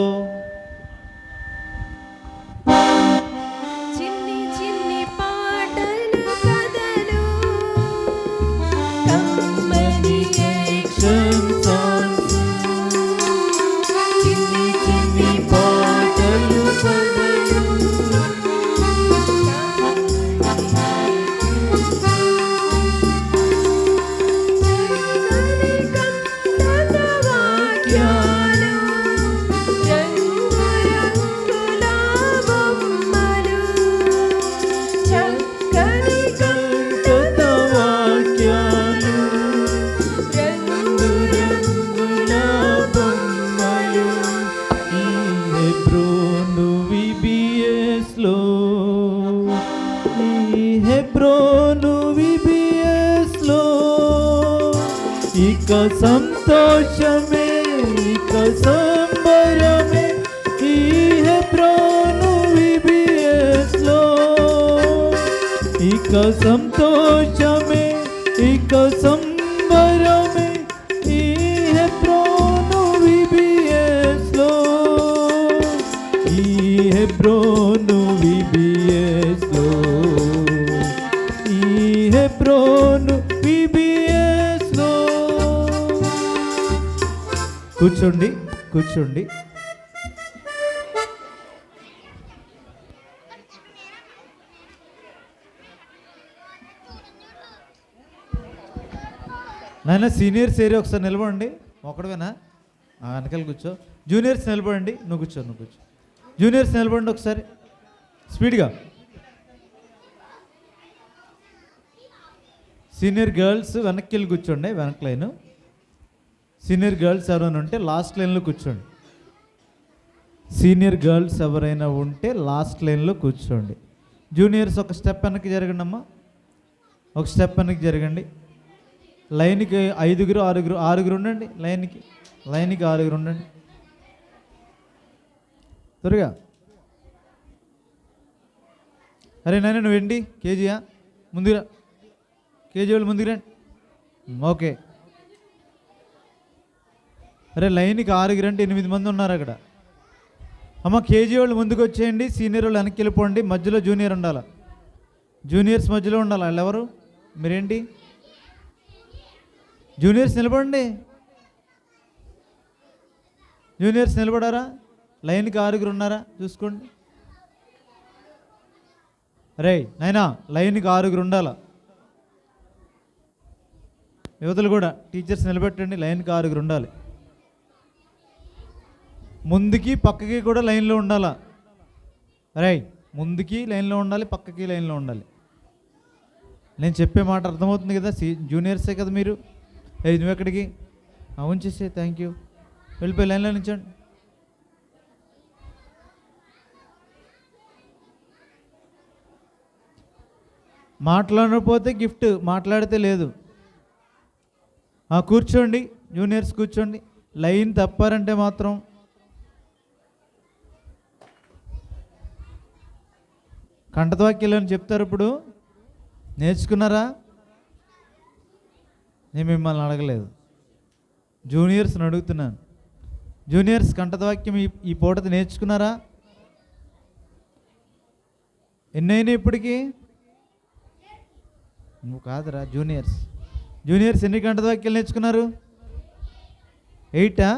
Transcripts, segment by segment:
కథలు చిన్ని చిన్ని పాటలు కథలు కమ్మని యాక్షన్ సాంగ్స్ చిన్ని చిన్ని పాటలు కథలు వాక్యాలు రంగురంగుల బొమ్మలు చక్కని కథ వాక్యాలు రంగురంగుల బొమ్మలు ఈ హెబ్రోను విబిఎస్లో ఈ హెబ్రోను విబిఎస్లో ఇక సంతోషమే ఇక సంబరమే ఈ హెబ్రోను విబిఎస్లో ఇక సంతోషమే ఇక సంబరమే ఈ హెబ్రోను విబిఎస్లో ఈ హెబ్రోను విబిఎస్లో ఈ హెబ్రోను విబిఎస్లో కూర్చోండి కూర్చోండి. నాయన సీనియర్స్ ఏరియా ఒకసారి నిలబడండి. ఒకడవేనా వెనకాల కూర్చో. జూనియర్స్ నిలబడండి. నువ్వు కూర్చో. జూనియర్స్ నిలబడండి ఒకసారి స్పీడ్గా. సీనియర్ గర్ల్స్ వెనక్కి వెళ్ళి కూర్చోండి. వెనక్ లైన్. సీనియర్ గర్ల్స్ ఎవరైనా ఉంటే లాస్ట్ లైన్లో కూర్చోండి. సీనియర్ గర్ల్స్ ఎవరైనా ఉంటే లాస్ట్ లైన్లో కూర్చోండి. జూనియర్స్ ఒక స్టెప్ వెనక్కి జరగండి అమ్మా. ఒక స్టెప్ వెనక్కి జరగండి. లైన్కి 5 6 ఉండండి. లైన్కి 6 ఉండండి. త్వరగా. అరే నాయన నువ్వు ఏంటి కేజీయా? ముందుగా కేజీ వాళ్ళు ముందుకు రండి. ఓకే. అరే లైన్కి 6 రండి. 8 మంది ఉన్నారు అక్కడ. అమ్మ కేజీ వాళ్ళు ముందుకు వచ్చేయండి. సీనియర్ వాళ్ళు వెనక్కి వెళ్ళిపోండి. మధ్యలో జూనియర్ ఉండాలి. జూనియర్స్ మధ్యలో ఉండాలి. వాళ్ళు ఎవరు? మీరేంటి? జూనియర్స్ నిలబడండి. జూనియర్స్ నిలబడారా? లైన్కి 6 ఉన్నారా? చూసుకోండి. రే నాయనా లైన్కి 6 ఉండాలా. యువతలు కూడా టీచర్స్ నిలబెట్టండి. లైన్కి 6 ఉండాలి. ముందుకి పక్కకి కూడా లైన్లో ఉండాలా. రై ముందుకి లైన్లో ఉండాలి, పక్కకి లైన్లో ఉండాలి. నేను చెప్పే మాట అర్థమవుతుంది కదా? జూనియర్సే కదా మీరు. నువ్వు ఎక్కడికి ఉంచేసే. Thank you. వెళ్ళిపోయి లైన్లో నిల్చోండి. మాట్లాడకపోతే గిఫ్ట్, మాట్లాడితే లేదు. కూర్చోండి. జూనియర్స్ కూర్చోండి. లైన్ తప్పారంటే మాత్రం కంఠవాక్యాలు అని చెప్తారు. ఇప్పుడు నేర్చుకున్నారా? నేను మిమ్మల్ని అడగలేదు, జూనియర్స్ని అడుగుతున్నాను. జూనియర్స్ కంఠవాక్యం ఈ పూటది నేర్చుకున్నారా? ఎన్నైనా ఇప్పటికీ? నువ్వు కాదురా జూనియర్స్. జూనియర్స్ ఎన్ని కంఠవాక్యాలు నేర్చుకున్నారు? 8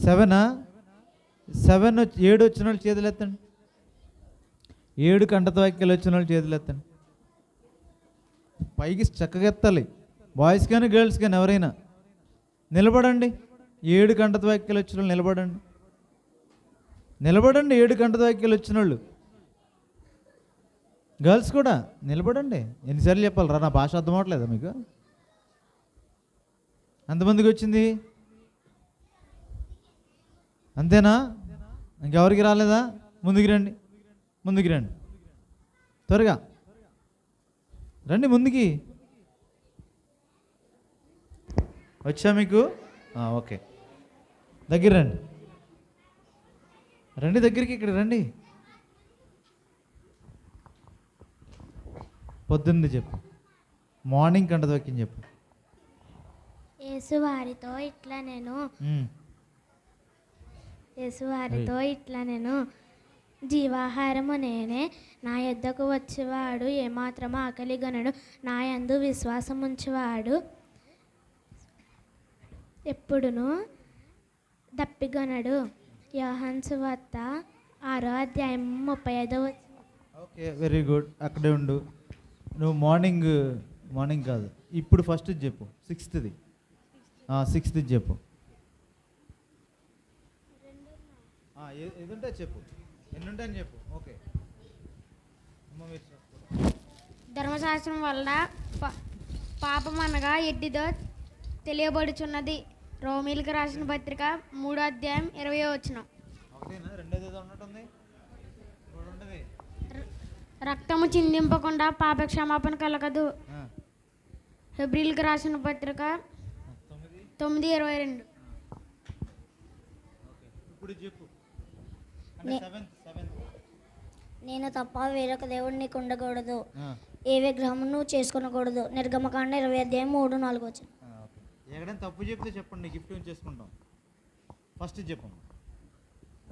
7 7 7 వచ్చిన వాళ్ళు చేతులు ఎత్తండి. 7 కంఠవాక్యాలు వచ్చిన వాళ్ళు చేతులు ఎత్తండి. పైకి చక్కగా ఎత్తాలి. బాయ్స్ కానీ గర్ల్స్ కానీ ఎవరైనా నిలబడండి. 7 కంఠవాక్యాలు వచ్చిన వాళ్ళు నిలబడండి. 7 కంఠవాక్యాలు వచ్చిన వాళ్ళు. గర్ల్స్ కూడా నిలబడండి. ఎన్నిసార్లు చెప్పాలి రా? నా భాష అర్థం అవట్లేదా మీకు? ఎంతమందికి వచ్చింది? అంతేనా? ఇంకెవరికి రాలేదా? ముందుకు రండి. త్వరగా రండి ముందుకి. వచ్చా మీకు? ఓకే. దగ్గర రండి. దగ్గరికి ఇక్కడ రండి. పొద్దున్నది చెప్పు. మార్నింగ్ కంఠవాక్యం చెప్పు. యేసు వారితో ఇట్లా నేను యేసు వారితో ఇట్లా నేను జీవాహారము నేనే, నా యొద్దకు వచ్చేవాడు ఏమాత్రము ఆకలిగొనడు, నా యందు విశ్వాసం ఉంచేవాడు ఎప్పుడును దప్పిగొనడు. యోహాను సువార్త 6వ అధ్యాయం 35వ వచనం. Okay, very good. అక్కడే ఉండు. నువ్వు మార్నింగ్ కాదు, ఇప్పుడు ఫస్ట్ చెప్పు. సిక్స్త్ది చెప్పు. ఏదుంటే చెప్పు, ఎన్ని ఉంటాయని చెప్పు. ఓకే అమ్మ, మీరు చూసుకోండి. ధర్మశాస్త్రం వల్ల పాపం అనగా ఎట్టిదో తెలియబడుచున్నది. రోమీలకు రాసిన పత్రిక 3వ అధ్యాయం 20వ వచనం. ఒకటేనా? రెండోది ఏదో ఉన్నట్టుంది. ఇప్పుడు ఉంటుంది. రక్తము చిందింపకుండా పాప క్షమాపణ కలగదు. ఆ, హెబ్రీలకు రాసిన పత్రిక 9:22. ఓకే, ఇప్పుడు చెప్పు. నే- సెవెంత్. నేను తప్ప వేరొక దేవుడు నీకు ఉండకూడదు, ఏ విగ్రహమును చేసుకొనకూడదు. నిర్గమకాండ 20 అధ్యాయం 3-4 వచ్చిన. ఓకే, ఎక్కడైనా తప్పు చెప్తే చెప్పండి, గిఫ్ట్ చేసుకుంటాం. ఫస్ట్ చెప్పు.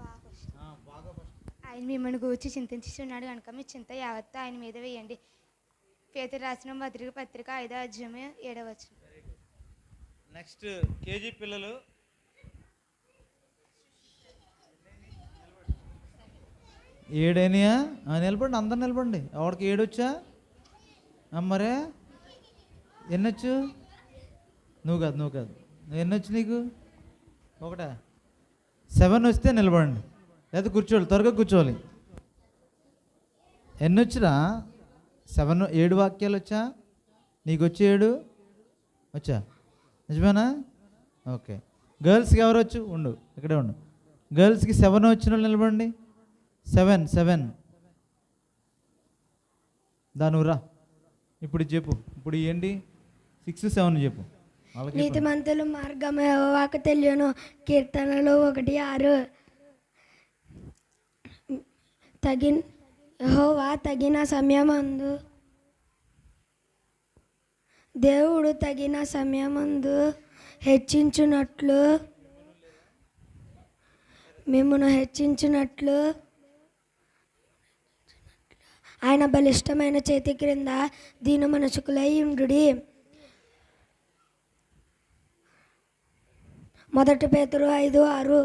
బాగా ఫస్ట్. ఆయన మిమ్మల్ని గూర్చి చింతించున్నాడు కనుక మీ చింత యావత్తు ఆయన మీద వేయండి. పేతురు రాసిన పత్రిక 5వ అధ్యాయం 7వ వచనం. నెక్స్ట్ కేజీ పిల్లలు. ఏడైనాయా? నిలబడండి, అందరు నిలబడండి. ఎవరికి 7 వచ్చా? మరే ఎన్నొచ్చు? నువ్వు కాదు ఎన్నొచ్చు నీకు? ఒకటా? 7 వస్తే నిలబడండి, లేదా కూర్చోవాలి, త్వరగా కూర్చోవాలి. ఎన్నొచ్చురా? 7 వాక్యాలు వచ్చా నీకు? వచ్చి 7 వచ్చా? నిజమేనా? ఓకే. గర్ల్స్కి ఎవరు వచ్చు? ఉండు, ఇక్కడే ఉండు. గర్ల్స్కి 7 వచ్చిన వాళ్ళు నిలబడండి. 7 దానురా. ఇప్పుడు చెప్పు. ఇప్పుడు ఏంటి? 6, 7 చెప్పు. వాళ్ళకి నీతిమంతుల మార్గం యెహోవాకు తెలియను. కీర్తనలు 1:6. యెహోవా తగిన సమయమందు, దేవుడు తగిన సమయమందు హెచ్చించునట్లు, మిమ్మును హెచ్చించునట్లు ఆయన బలిష్టమైన చేతి క్రింద దీన మనసుకులై ఉండుడి. 1 పేతురు 5:6.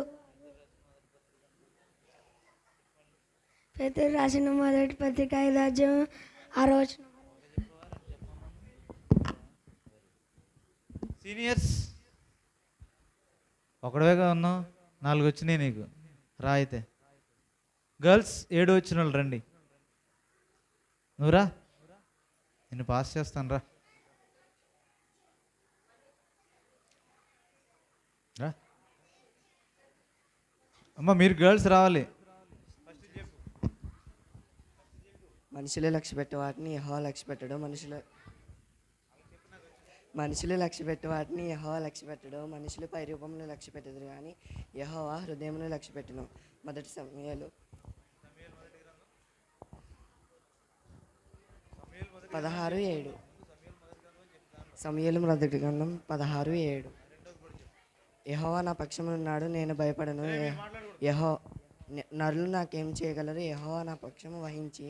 పేతురు రాసిన మొదటి పత్రిక 5వ అధ్యాయం 6వ వచనం. సీనియర్స్ ఒకడవేగా ఉన్నావు, 4 వచ్చినాయి నీకు. రా అయితే. గర్ల్స్ 7 వచ్చిన వాళ్ళు రండి. నువ్వురా, నేను పాస్ చేస్తాను. రా అమ్మ, మీరు గర్ల్స్ రావాలి. మనుషులే లక్ష్య పెట్టే వాటిని యెహోవా లక్ష్య పెట్టడు. మనుషులు లక్ష్య పెట్టే వాటిని యెహోవా లక్ష్య పెట్టడు. మనుషులు పై రూపంలో లక్ష్య పెట్టదు, కానీ యెహోవా హృదయంలో లక్ష్య పెట్టును. 1 సమూయేలు 16:7. సమూయేలు మొదటి గ్రంథం 16:7. యెహోవా నా పక్షమునున్నాడు, నేను భయపడను. నరులు నాకేం చేయగలరు? యెహోవా నా పక్షము వహించి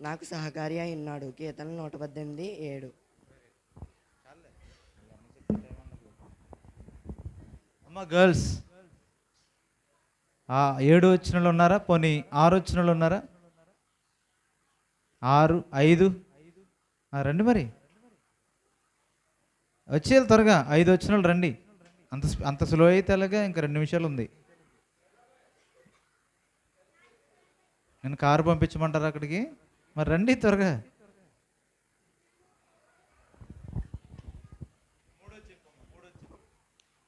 నాకు సహకారి అయి ఉన్నాడు. కీర్తనలు 118:7. అమ్మ గర్ల్స్ 7 వచ్చిన వాళ్ళు ఉన్నారా? పోనీ 6 వచ్చిన వాళ్ళు ఉన్నారా? 6, 5 రండి. మరి వచ్చేయాలి త్వరగా. 5 వచ్చిన వాళ్ళు రండి. అంత స్లో అయితే అలాగా. ఇంకా 2 నిమిషాలు ఉంది. నేను కారు పంపించమంటారా అక్కడికి? మరి రండి త్వరగా.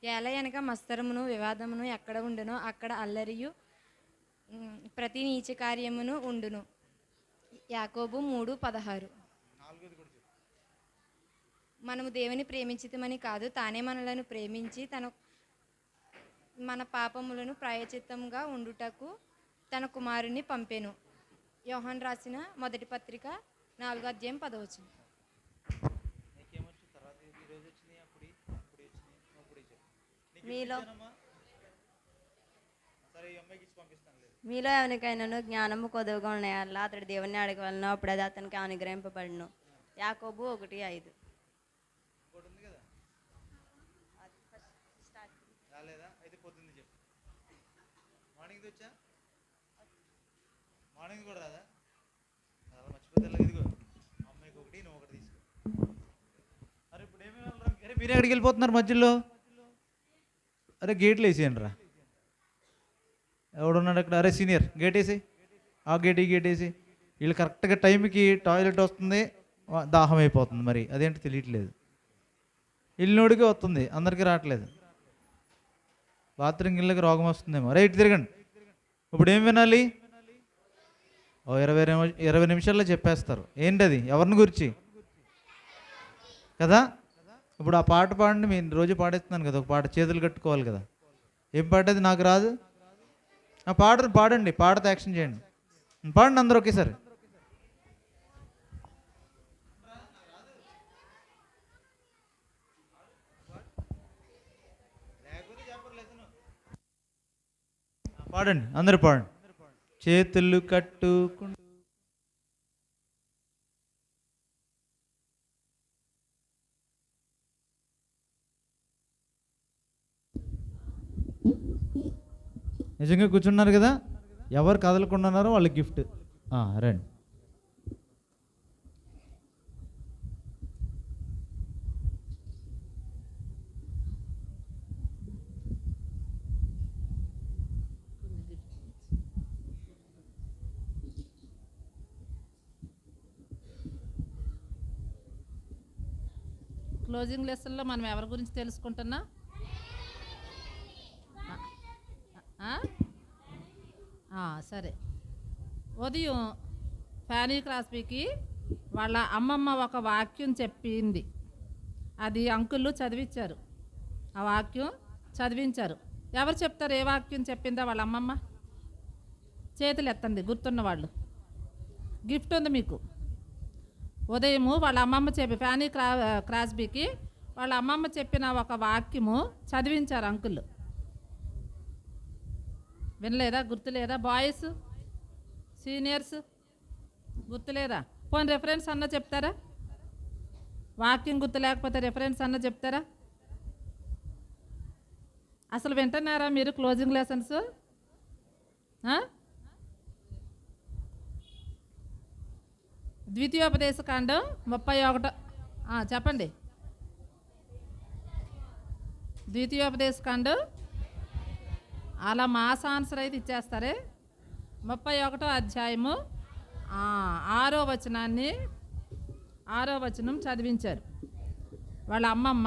ఏలయనక మత్సరమును వివాదమును ఎక్కడ ఉండునో అక్కడ అల్లరియు ప్రతి నీచ కార్యమును ఉండును. యాకోబు 3:16. మనము దేవుని ప్రేమించితమని కాదు, తానే మనలను ప్రేమించి మన పాపములను ప్రాయచిత్తంగా ఉండుటకు తన కుమారుని పంపెను. యోహాను రాసిన మొదటి పత్రిక 4వ అధ్యాయం 10వ వచనం. మీలో మీలో ఎవరికైనాను జ్ఞానము కొదువుగా ఉన్నాయల్లా అతడు దేవుని అడగవలను, అప్పుడు అది అతనికి అనుగ్రహింపబడును. యాకోబు 1:5. మార్నింగ్ కూడా రాదా? మర్చిపోతే ఇదిగో అమ్మాయికి ఒకటి నువ్వు ఒకటి తీసుకో. అరే ఇప్పుడు ఏమి అరే మీరే ఎక్కడికి వెళ్ళిపోతున్నారు మధ్యలో? అరే గేట్లు వేసేయండి రా. ఎవడున్నాడు అక్కడ? అరే సీనియర్ గేట్ వేసి, ఆ గేట్ ఈ గేట్ వేసి. వీళ్ళు కరెక్ట్గా టైంకి టాయిలెట్ వస్తుంది, దాహం అయిపోతుంది, మరి అదేంటి తెలియట్లేదు. ఇల్లునోడికి వస్తుంది, అందరికీ రావట్లేదు. బాత్రూమ్ ఇళ్ళకి రోగం వస్తుందేమో. రైట్ తిరగండి. ఇప్పుడు ఏం వినాలి? ఓ 20 నిమిషాల్లో చెప్పేస్తారు. ఏంటది? ఎవరిని గురించి కదా? ఇప్పుడు ఆ పాట పాడండి. నేను రోజు పాడేస్తున్నాను కదా, ఒక పాట చేతులు కట్టుకోవాలి కదా. ఏం పాట అది? నాకు రాదు. ఆ పాడండి, పాడతో యాక్షన్ చేయండి. పాడండి అందరూ ఒకేసారి. పాడండి, అందరూ పాడండి. చేతులు కట్టుకుంటూ నిజంగా కూర్చున్నారు కదా. ఎవరు కదలకుండా ఉన్నారో వాళ్ళకి గిఫ్ట్. రండి. క్లోజింగ్ లెసన్లో మనం ఎవరి గురించి తెలుసుకుంటున్నా? సరే. ఉదయం ఫ్యానీ క్రాస్బీకి వాళ్ళ అమ్మమ్మ ఒక వాక్యం చెప్పింది. అది అంకుళ్ళు చదివించారు. ఆ వాక్యం చదివించారు. ఎవరు చెప్తారు ఏ వాక్యం చెప్పిందా వాళ్ళ అమ్మమ్మ? చేతులు ఎత్తండి గుర్తున్న వాళ్ళు. గిఫ్ట్ ఉంది మీకు. ఉదయము వాళ్ళ అమ్మమ్మ ఫ్యానీ క్రాస్బీకి వాళ్ళ అమ్మమ్మ చెప్పిన ఒక వాక్యము చదివించారు అంకుల్. వినలేదా? గుర్తులేదా? బాయ్స్ సీనియర్స్ గుర్తులేదా? పోనీ రెఫరెన్స్ అన్న చెప్తారా? వాక్యం గుర్తు లేకపోతే రెఫరెన్స్ అన్న చెప్తారా? అసలు వింటున్నారా మీరు క్లోజింగ్ లెసన్స్? ద్వితీయోపదేశకాండం 31. చెప్పండి. ద్వితీయోపదేశకాండం అలా మాస్ ఆన్సర్ అయితే ఇచ్చేస్తారే. 31వ అధ్యాయము 6వ వచనం చదివించారు. వాళ్ళ అమ్మమ్మ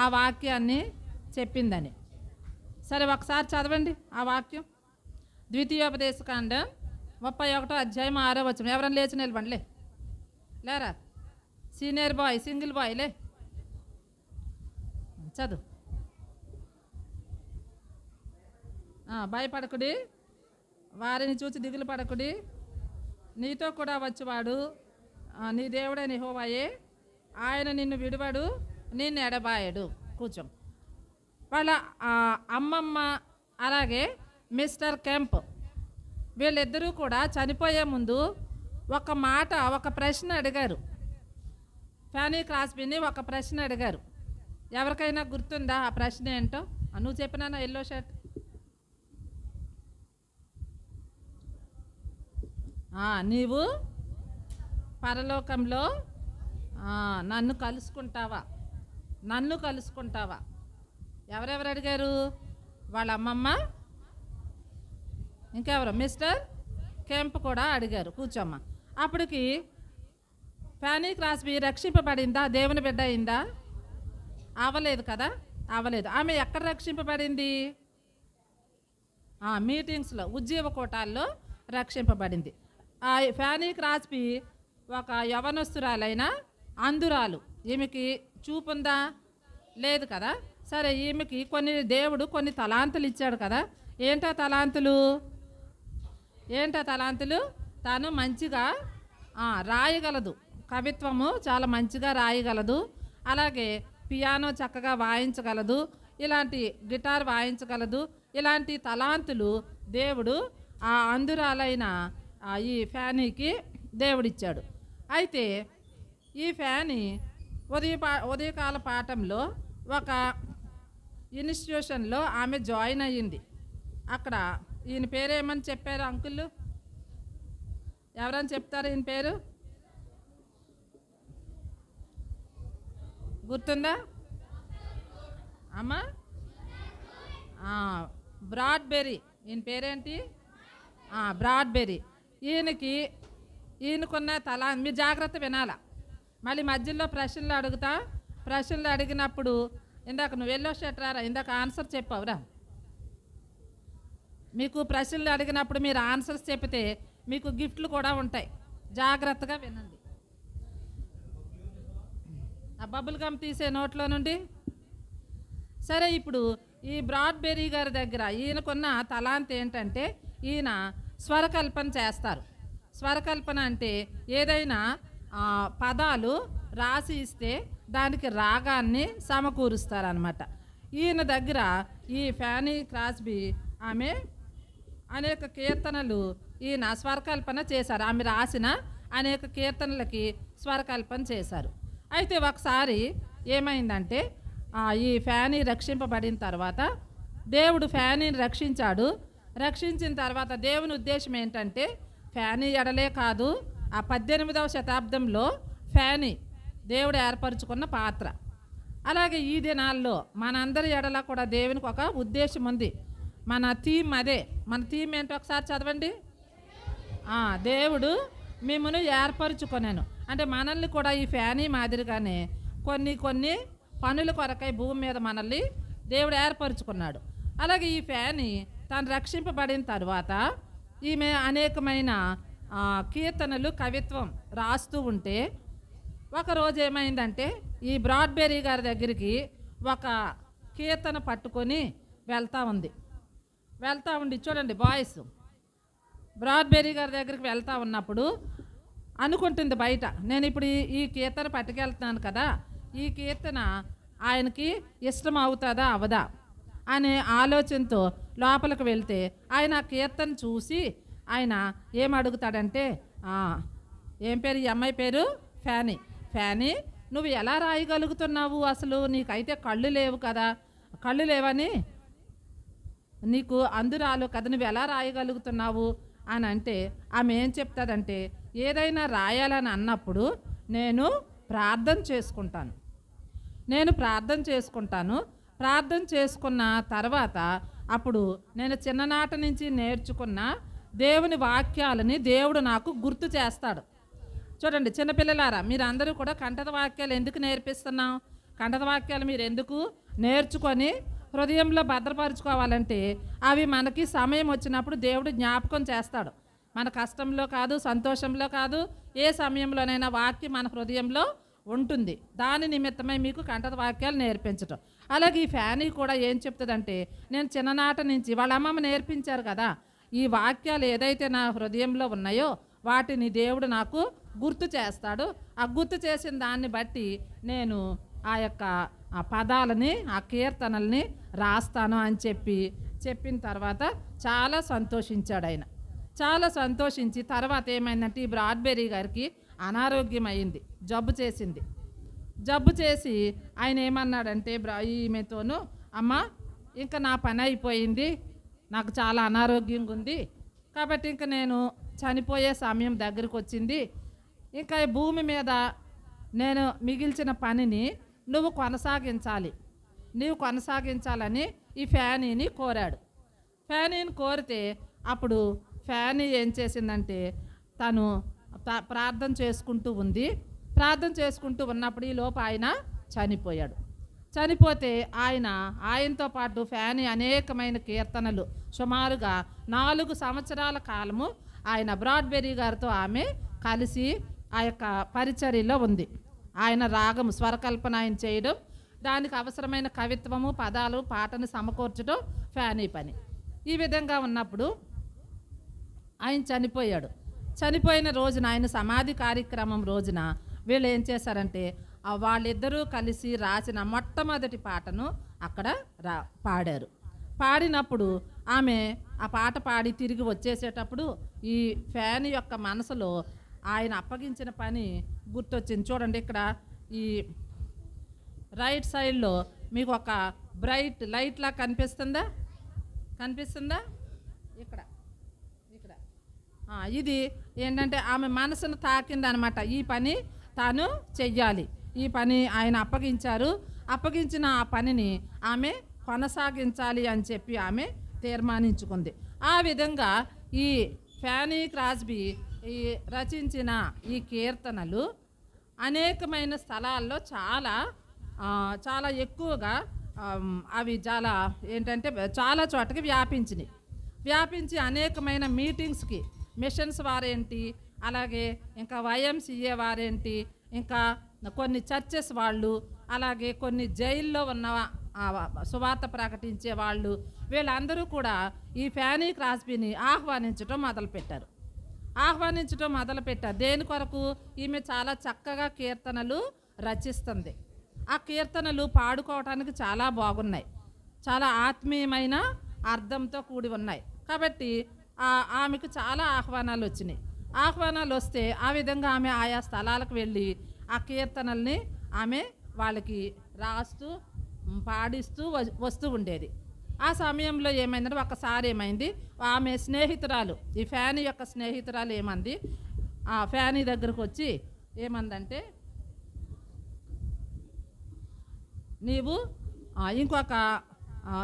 ఆ వాక్యాన్ని చెప్పిందని. సరే ఒకసారి చదవండి ఆ వాక్యం. ద్వితీయోపదేశకాండం 31వ అధ్యాయం 6వ వచనం. ఎవరైనా లేచి నిలబండి. లేరా? సీనియర్ బాయ్, సింగిల్ బాయ్ లే, చదువు. భయపడకుడి, వారిని చూసి దిగులు పడకుడి. నీతో కూడా వచ్చేవాడు నీ దేవుడైన యెహోవాయే. ఆయన నిన్ను విడువడు, నిన్ను ఎడబాయడు. కూర్చో. వాళ్ళ అమ్మమ్మ అలాగే మిస్టర్ కెంప్ వీళ్ళిద్దరూ కూడా చనిపోయే ముందు ఒక ప్రశ్న అడిగారు. ఫ్యానీ క్రాస్బీని ఒక ప్రశ్న అడిగారు. ఎవరికైనా గుర్తుందా ఆ ప్రశ్న ఏంటో? నువ్వు చెప్పినా ఎల్లో షర్ట్. నీవు పరలోకంలో నన్ను కలుసుకుంటావా? ఎవరెవరు అడిగారు? వాళ్ళ అమ్మమ్మ, ఇంకెవరు? మిస్టర్ కెంప్ కూడా అడిగారు. కూర్చోమ్మ. అప్పటికి ఫ్యానీ క్రాస్బీ రక్షింపబడిందా? దేవుని బిడ్డ అయిందా? అవ్వలేదు కదా, అవ్వలేదు. ఆమె ఎక్కడ రక్షింపబడింది? మీటింగ్స్లో, ఉజ్జీవ కూటాల్లో రక్షింపబడింది. ఫ్యానీ క్రాస్బీ ఒక యవనస్తురాలైన అంధురాలు. ఈమెకి చూపుందా? లేదు కదా. సరే, ఈమెకి దేవుడు కొన్ని తలాంతులు ఇచ్చాడు కదా. ఏంటా తలాంతులు? తాను మంచిగా రాయగలదు, కవిత్వము చాలా మంచిగా రాయగలదు, అలాగే పియానో చక్కగా వాయించగలదు, ఇలాంటి గిటార్ వాయించగలదు, ఇలాంటి తలాంతులు దేవుడు ఆ అంధురాలైన ఈ ఫ్యానీకి దేవుడిచ్చాడు. అయితే ఈ ఫ్యానీ ఉదయకాల పాఠంలో ఒక ఇన్స్టిట్యూషన్లో ఆమె జాయిన్ అయ్యింది. అక్కడ ఈయన పేరు ఏమని చెప్పారు అంకుల్? ఎవరని చెప్తారు ఈయన పేరు? గుర్తుందా అమ్మా? బ్రాడ్బెర్రీ. ఈయన పేరేంటి? బ్రాడ్బెర్రీ. ఈయనకున్న మీరు జాగ్రత్త వినాలా. మళ్ళీ మధ్యలో ప్రశ్నలు అడుగుతా. ప్రశ్నలు అడిగినప్పుడు ఇందాక నువ్వు ఎల్లో షర్ట్ రారా, ఇందాక ఆన్సర్ చెప్పావురా. మీకు ప్రశ్నలు అడిగినప్పుడు మీరు ఆన్సర్స్ చెప్తే మీకు గిఫ్ట్లు కూడా ఉంటాయి. జాగ్రత్తగా వినండి. ఆ బబుల్ గమ్ తీసే నోట్లో నుండి. సరే, ఇప్పుడు ఈ బ్రాడ్బెర్రీ గారి దగ్గర ఈయనకున్న తలాంత్ ఏంటంటే ఈయన స్వరకల్పన చేస్తారు. స్వరకల్పన అంటే ఏదైనా పదాలు రాసి ఇస్తే దానికి రాగాన్ని సమకూరుస్తారనమాట. ఈయన దగ్గర ఈ ఫ్యానీ క్రాస్బీ ఆమె అనేక కీర్తనలు ఈయన స్వరకల్పన చేశారు. ఆమె రాసిన అనేక కీర్తనలకి స్వరకల్పన చేశారు. అయితే ఒకసారి ఏమైందంటే ఈ ఫ్యానీ రక్షింపబడిన తర్వాత దేవుడు ఫ్యానీని రక్షించాడు. రక్షించిన తర్వాత దేవుని ఉద్దేశం ఏంటంటే ఫ్యానీ ఎడలే కాదు, ఆ 18వ శతాబ్దంలో ఫ్యానీ దేవుడు ఏర్పరచుకున్న పాత్ర. అలాగే ఈ దినాల్లో మనందరి ఎడల కూడా దేవునికి ఒక ఉద్దేశం ఉంది. మన థీమ్ అదే. మన థీమ్ ఏంటో ఒకసారి చదవండి. దేవుడు మిమ్మల్ని ఏర్పరచుకొనాను అంటే మనల్ని కూడా ఈ ఫ్యానీ మాదిరిగానే కొన్ని పనుల కొరకై భూమి మీద మనల్ని దేవుడు ఏర్పరచుకున్నాడు. అలాగే ఈ ఫ్యానీ తాను రక్షింపబడిన తర్వాత ఈమె అనేకమైన కీర్తనలు కవిత్వం రాస్తూ ఉంటే ఒకరోజు ఏమైందంటే ఈ బ్రాడ్బెర్రీ గారి దగ్గరికి ఒక కీర్తన పట్టుకొని వెళ్తూ ఉండి చూడండి బాయ్స్, బ్రాడ్బెర్రీ గారి దగ్గరికి వెళ్తూ ఉన్నప్పుడు అనుకుంటుంది బయట, నేను ఇప్పుడు ఈ కీర్తన పట్టుకెళ్తున్నాను కదా, ఈ కీర్తన ఆయనకి ఇష్టం అవుతుందా అవదా అనే ఆలోచనతో లోపలికి వెళ్తే ఆయన ఆ కీర్తన చూసి ఆయన ఏమడుగుతాడంటే, ఏం పేరు ఈ అమ్మాయి పేరు? ఫ్యానీ. ఫ్యానీ, నువ్వు ఎలా రాయగలుగుతున్నావు? అసలు నీకైతే కళ్ళు లేవు కదా, కళ్ళు లేవని నీకు అందురాలు కదా, నువ్వు ఎలా రాయగలుగుతున్నావు అని అంటే ఆమె ఏం చెప్తాదంటే, ఏదైనా రాయాలని అన్నప్పుడు నేను ప్రార్థన చేసుకుంటాను. ప్రార్థన చేసుకున్న తర్వాత అప్పుడు నేను చిన్ననాటి నుంచి నేర్చుకున్న దేవుని వాక్యాలని దేవుడు నాకు గుర్తు చేస్తాడు. చూడండి చిన్నపిల్లలారా, మీరు అందరూ కూడా కంఠత వాక్యాలు ఎందుకు నేర్పిస్తున్నాం? కంఠత వాక్యాలు మీరు ఎందుకు నేర్చుకొని హృదయంలో భద్రపరుచుకోవాలంటే అవి మనకి సమయం వచ్చినప్పుడు దేవుడు జ్ఞాపకం చేస్తాడు. మన కష్టంలో కాదు, సంతోషంలో కాదు, ఏ సమయంలోనైనా వాక్యం మన హృదయంలో ఉంటుంది. దాని నిమిత్తమై మీకు కంఠత వాక్యాలు నేర్పించటం. అలాగే ఈ ఫ్యానీ కూడా ఏం చెప్తుందంటే, నేను చిన్ననాటి నుంచి వాళ్ళ అమ్మమ్మ నేర్పించారు కదా, ఈ వాక్యాలు ఏదైతే నా హృదయంలో ఉన్నాయో వాటిని దేవుడు నాకు గుర్తు చేస్తాడు. ఆ గుర్తు చేసిన దాన్ని బట్టి నేను ఆ యొక్క ఆ పదాలని, ఆ కీర్తనల్ని రాస్తాను అని చెప్పిన తర్వాత చాలా సంతోషించాడు ఆయన. చాలా సంతోషించి తర్వాత ఏమైందంటే ఈ బ్రాడ్బెర్రీ గారికి అనారోగ్యం అయింది, జబ్బు చేసి ఆయన ఏమన్నాడంటే ఈమెతోను, అమ్మ ఇంకా నా పని అయిపోయింది, నాకు చాలా అనారోగ్యంగా ఉంది కాబట్టి ఇంకా నేను చనిపోయే సమయం దగ్గరికి వచ్చింది, ఇంకా ఈ భూమి మీద నేను మిగిల్చిన పనిని నువ్వు కొనసాగించాలని ఈ ఫ్యానీని కోరాడు. ఫ్యానీని కోరితే అప్పుడు ఫ్యానీ ఏం చేసిందంటే తను ప్రార్థన చేసుకుంటూ ఉన్నప్పుడు ఈ లోపు ఆయన చనిపోతే ఆయనతో పాటు ఫ్యానీ అనేకమైన కీర్తనలు సుమారుగా 4 సంవత్సరాల కాలము ఆయన బ్రాడ్బెర్రీ గారితో ఆమె కలిసి ఆ యొక్క పరిచర్యలో ఉంది. ఆయన రాగము స్వరకల్పన ఆయన చేయడం, దానికి అవసరమైన కవిత్వము, పదాలు, పాటను సమకూర్చడం ఫ్యానీ పని. ఈ విధంగా ఉన్నప్పుడు ఆయన చనిపోయిన రోజున, ఆయన సమాధి కార్యక్రమం రోజున వీళ్ళు ఏం చేశారంటే వాళ్ళిద్దరూ కలిసి రాసిన మొట్టమొదటి పాటను అక్కడ పాడారు. పాడినప్పుడు ఆమె ఆ పాట పాడి తిరిగి వచ్చేసేటప్పుడు ఈ ఫ్యాన్ యొక్క మనసులో ఆయన అప్పగించిన పని గుర్తొచ్చింది. చూడండి ఇక్కడ ఈ రైట్ సైడ్లో మీకు ఒక బ్రైట్ లైట్లా కనిపిస్తుందా? ఇక్కడ ఇక్కడ ఇది ఏంటంటే ఆమె మనసును తాకిందనమాట. ఈ పని తాను చెయ్యాలి, ఈ పని ఆయన అప్పగించారు, అప్పగించిన ఆ పనిని ఆమె కొనసాగించాలి అని చెప్పి ఆమె తీర్మానించుకుంది. ఆ విధంగా ఈ ఫ్యానీ క్రాస్బీ ఈ రచించిన ఈ కీర్తనలు అనేకమైన స్థలాల్లో చాలా ఎక్కువగా అవి చాలా చోటకి వ్యాపించి అనేకమైన మీటింగ్స్కి మిషన్స్ వారేంటి, అలాగే ఇంకా YMCA వారేంటి, ఇంకా కొన్ని చర్చెస్ వాళ్ళు, అలాగే కొన్ని జైల్లో ఉన్న సువార్త ప్రకటించే వాళ్ళు, వీళ్ళందరూ కూడా ఈ ఫ్యానీ క్రాస్బీని ఆహ్వానించడం మొదలుపెట్టారు. దేని కొరకు? ఈమె చాలా చక్కగా కీర్తనలు రచిస్తుంది. ఆ కీర్తనలు పాడుకోవటానికి చాలా బాగున్నాయి, చాలా ఆత్మీయమైన అర్థంతో కూడి ఉన్నాయి. కాబట్టి ఆమెకు చాలా ఆహ్వానాలు వచ్చినాయి. ఆహ్వానాలు వస్తే ఆ విధంగా ఆమె ఆయా స్థలాలకు వెళ్ళి ఆ కీర్తనల్ని ఆమె వాళ్ళకి రాస్తూ పాడిస్తూ వస్తూ ఉండేది. ఆ సమయంలో ఏమైందంటే ఒకసారి ఏమైంది, ఆమె స్నేహితురాలు, ఈ ఫ్యానీ యొక్క స్నేహితురాలు ఏమంది, ఆ ఫ్యానీ దగ్గరకు వచ్చి ఏమందంటే, నీవు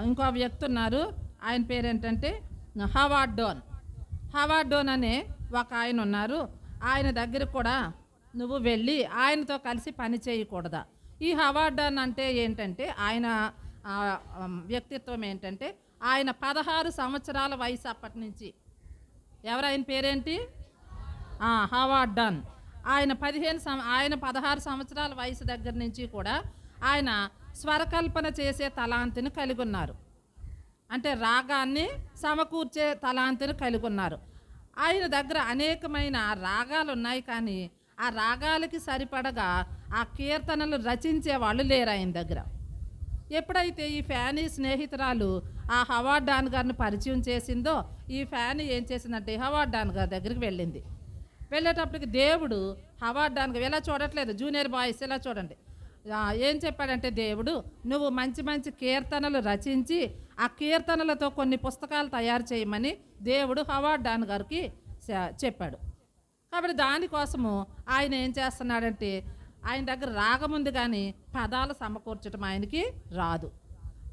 ఇంకో వ్యక్తి ఉన్నారు, ఆయన పేరేంటంటే హవార్డ్ డోన్ అనే ఒక ఆయన ఉన్నారు, ఆయన దగ్గరకు కూడా నువ్వు వెళ్ళి ఆయనతో కలిసి పని చేయకూడదా? ఈ హవార్డ్ డోన్ అంటే ఏంటంటే ఆయన వ్యక్తిత్వం ఏంటంటే ఆయన 16 సంవత్సరాల వయసు అప్పటి నుంచి. ఎవరైన పేరేంటి? హవార్డ్ డోన్. ఆయన 16 సంవత్సరాల వయసు దగ్గర నుంచి కూడా ఆయన స్వరకల్పన చేసే తలాంతిని కలిగి ఉన్నారు. అంటే రాగాన్ని సమకూర్చే తలాంతిని కలిగి ఉన్నారు. ఆయన దగ్గర అనేకమైన రాగాలు ఉన్నాయి, కానీ ఆ రాగాలకి సరిపడగా ఆ కీర్తనలు రచించే వాళ్ళు లేరు ఆయన దగ్గర. ఎప్పుడైతే ఈ ఫ్యానీ స్నేహితురాలు ఆ హవార్డ్ డాన్ గారిని పరిచయం చేసిందో, ఈ ఫ్యానీ ఏం చేసిందంటే హవార్డ్ డాన్ గారి దగ్గరికి వెళ్ళింది. వెళ్ళేటప్పటికి దేవుడు హవార్డ్ డాన్ గారు, ఇలా చూడట్లేదు జూనియర్ బాయ్స్, ఇలా చూడండి, ఏం చెప్పాడంటే దేవుడు, నువ్వు మంచి మంచి కీర్తనలు రచించి ఆ కీర్తనలతో కొన్ని పుస్తకాలు తయారు చేయమని దేవుడు హవార్డ్ డాన్ గారికి చెప్పాడు. కాబట్టి దానికోసము ఆయన ఏం చేస్తున్నాడంటే, ఆయన దగ్గర రాగం ఉంది కానీ పదాలు సమకూర్చడం ఆయనకి రాదు.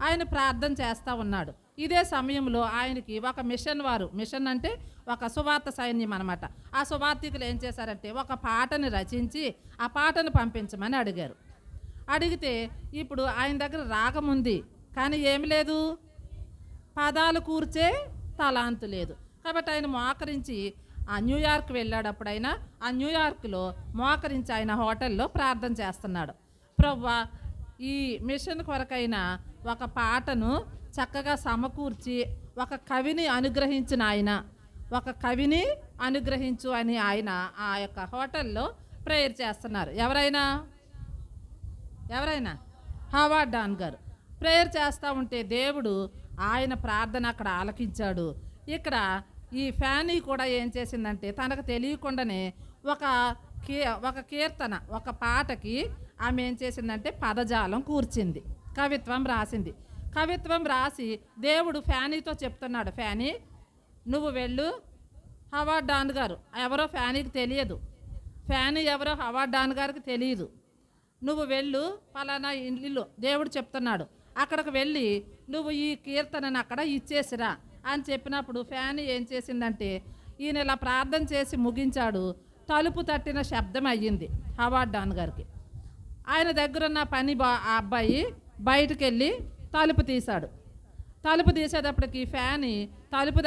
ఆయన ప్రార్థన చేస్తూ ఉన్నాడు. ఇదే సమయంలో ఆయనకి ఒక మిషన్ అంటే ఒక సువార్త సైన్యం అనమాట. ఆ సువార్తికులు ఏం చేశారంటే ఒక పాటని రచించి ఆ పాటను పంపించమని అడిగారు. అడిగితే ఇప్పుడు ఆయన దగ్గర రాగం ఉంది కానీ ఏమి లేదు, పదాలు కూర్చే తలాంతు లేదు. కాబట్టి ఆయన మోకరించి ఆ న్యూయార్క్ వెళ్ళాడు. ఆ న్యూయార్క్లో మోకరించి ఆయన హోటల్లో ప్రార్థన చేస్తున్నాడు. ప్రభువా, ఈ మిషన్ కొరకైన ఒక పాటను చక్కగా సమకూర్చి ఒక కవిని అనుగ్రహించు అని ఆయన ఆ యొక్క హోటల్లో ప్రేయర్ చేస్తున్నారు. ఎవరైనా హవార్డ్ డాన్ గారు ప్రేయర్ చేస్తూ ఉంటే దేవుడు ఆయన ప్రార్థన అక్కడ ఆలకించాడు. ఇక్కడ ఈ ఫ్యానీ కూడా ఏం చేసిందంటే తనకు తెలియకుండానే ఒక కీర్తన, ఒక పాటకి ఆమె ఏం చేసిందంటే పదజాలం కూర్చింది, కవిత్వం రాసి దేవుడు ఫ్యానీతో చెప్తున్నాడు, ఫ్యానీ నువ్వు వెళ్ళు, హవార్డ్ డాన్ గారు ఎవరో ఫ్యానీకి తెలియదు, ఫ్యానీ ఎవరో హవార్డ్ డాన్ గారికి తెలియదు, నువ్వు వెళ్ళు పలానా ఇల్లు దేవుడు చెప్తున్నాడు, అక్కడికి వెళ్ళి నువ్వు ఈ కీర్తనను అక్కడ ఇచ్చేసిరా అని చెప్పినప్పుడు ఫ్యానీ ఏం చేసిందంటే ఈయన ఇలా ప్రార్థన చేసి ముగించాడు. తలుపు తట్టిన శబ్దం అయ్యింది హవార్డ్ డాన్ గారికి. ఆయన దగ్గరున్న ఆ అబ్బాయి బయటికి వెళ్ళి తలుపు తీశాడు. తలుపు తీసేటప్పటికి ఫ్యానీ తలుపు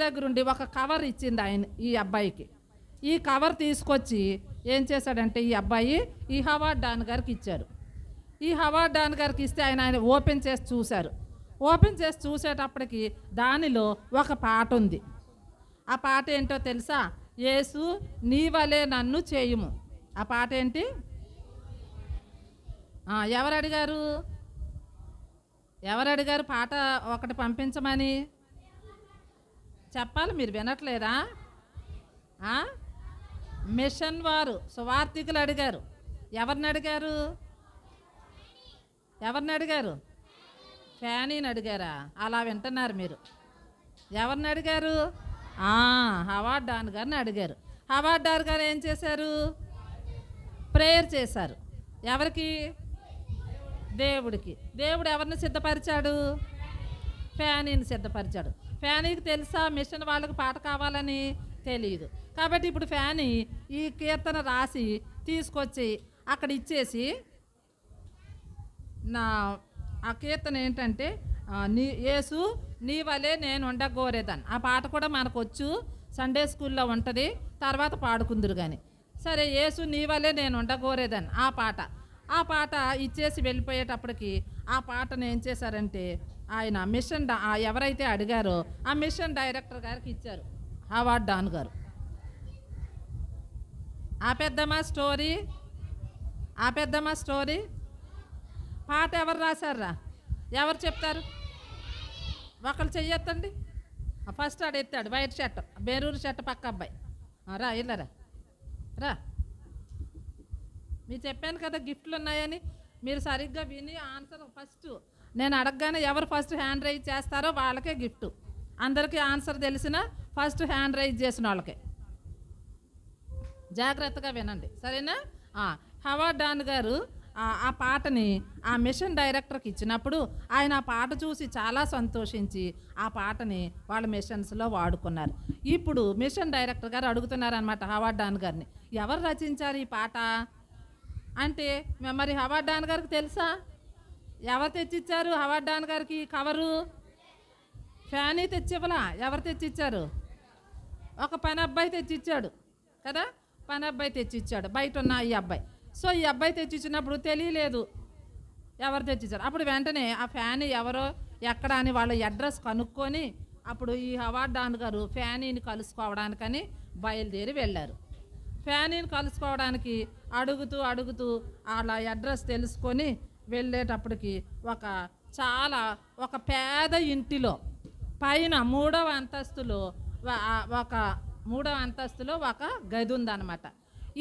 దగ్గరుండి ఒక కవర్ ఇచ్చింది ఈ అబ్బాయికి. ఈ కవర్ తీసుకొచ్చి ఏం చేశాడంటే ఈ అబ్బాయి ఈ హవార్డ్ డాన్ గారికి ఇచ్చారు. ఈ హవార్డ్ డాన్ గారికి ఇస్తే ఆయన ఓపెన్ చేసి చూశారు. ఓపెన్ చేసి చూసేటప్పటికి దానిలో ఒక పాట ఉంది. ఆ పాట ఏంటో తెలుసా? యేసు నీ వలే నన్ను చేయుము. ఆ పాట ఏంటి? ఎవరు ఎవరు అడిగారు పాట ఒకటి పంపించమని? చెప్పాలి, మీరు వినట్లేదా? మిషన్ వారు సువార్థికులు అడిగారు. ఎవరిని అడిగారు? ఎవరిని అడిగారు? ఫ్యానీని అడిగారా? అలా వింటున్నారు మీరు. ఎవరిని అడిగారు? హవార్డ్ డాన్ గారిని అడిగారు. హవార్డ్ డాన్ గారు ఏం చేశారు? ప్రేయర్ చేశారు. ఎవరికి? దేవుడికి. దేవుడు ఎవరిని సిద్ధపరిచాడు? ఫ్యానీని సిద్ధపరిచాడు. ఫ్యానీకి తెలుసా మిషన్ వాళ్ళకి పాట కావాలని? తెలియదు. కాబట్టి ఇప్పుడు ఫ్యానీ ఈ కీర్తన రాసి తీసుకొచ్చి అక్కడ ఇచ్చేసి, ఆ కీర్తన ఏంటంటే యేసు నీ వలే నేను ఉండగోరేదాన్ని. ఆ పాట కూడా మనకు వచ్చు, సండే స్కూల్లో ఉంటుంది, తర్వాత పాడుకుందురు కానీ. సరే, యేసు నీ వలే నేను ఉండగోరేదాన్ని ఆ పాట ఇచ్చేసి వెళ్ళిపోయేటప్పటికి ఆ పాటను ఏం చేశారంటే ఆయన మిషన్ ఎవరైతే అడిగారో ఆ మిషన్ డైరెక్టర్ గారికి ఇచ్చారు, హవార్డ్ డాన్ గారు. ఆపేద్దామా స్టోరీ? పాట ఎవరు రాశారా? ఎవరు చెప్తారు? ఒకళ్ళు చెయ్యొద్దండి. ఫస్ట్ ఆడు ఎత్తాడు, వైట్ షర్ట్, బేరూరు షర్ట్ పక్క అబ్బాయి. రా ఇల్లరా రా. మీరు చెప్పాను కదా గిఫ్ట్లు ఉన్నాయని. మీరు సరిగ్గా విని ఆన్సర్ ఫస్ట్ నేను అడగగానే ఎవరు ఫస్ట్ హ్యాండ్ రైజ్ చేస్తారో వాళ్ళకే గిఫ్ట్. అందరికీ ఆన్సర్ తెలిసిన ఫస్ట్ హ్యాండ్ రైజ్ చేసిన వాళ్ళకే. జాగ్రత్తగా వినండి, సరేనా? హవార్డ్ డాన్ గారు ఆ పాటని ఆ మిషన్ డైరెక్టర్కి ఇచ్చినప్పుడు ఆయన ఆ పాట చూసి చాలా సంతోషించి ఆ పాటని వాళ్ళ మిషన్స్లో వాడుకున్నారు. ఇప్పుడు మిషన్ డైరెక్టర్ గారు అడుగుతున్నారనమాట హవార్డ్ డాన్ గారిని, ఎవరు రచించారు ఈ పాట అంటే. మరి హవార్డ్ డాన్ గారికి తెలుసా? ఎవరు తెచ్చిచ్చారు హవార్డ్ డాన్ గారికి కవరు? ఫ్యానీ తెచ్చివ్వలా. ఎవరు తెచ్చిచ్చారు? ఒక పని అబ్బాయి తెచ్చిచ్చాడు కదా, పని అబ్బాయి తెచ్చిచ్చాడు, బయట ఉన్న ఈ అబ్బాయి. సో ఈ అబ్బాయి తెచ్చిచ్చినప్పుడు తెలియలేదు ఎవరు తెచ్చిచ్చారు. అప్పుడు వెంటనే ఆ ఫ్యానీ ఎవరో ఎక్కడ అని వాళ్ళ అడ్రస్ కనుక్కొని అప్పుడు ఈ హవార్డ్ డాన్ గారు ఫ్యానీని కలుసుకోవడానికని బయలుదేరి వెళ్ళారు. ఫ్యానీని కలుసుకోవడానికి అడుగుతూ వాళ్ళ అడ్రస్ తెలుసుకొని వెళ్ళేటప్పటికి ఒక పేద ఇంటిలో పైన మూడవ అంతస్తులో ఒక గది ఉందన్నమాట.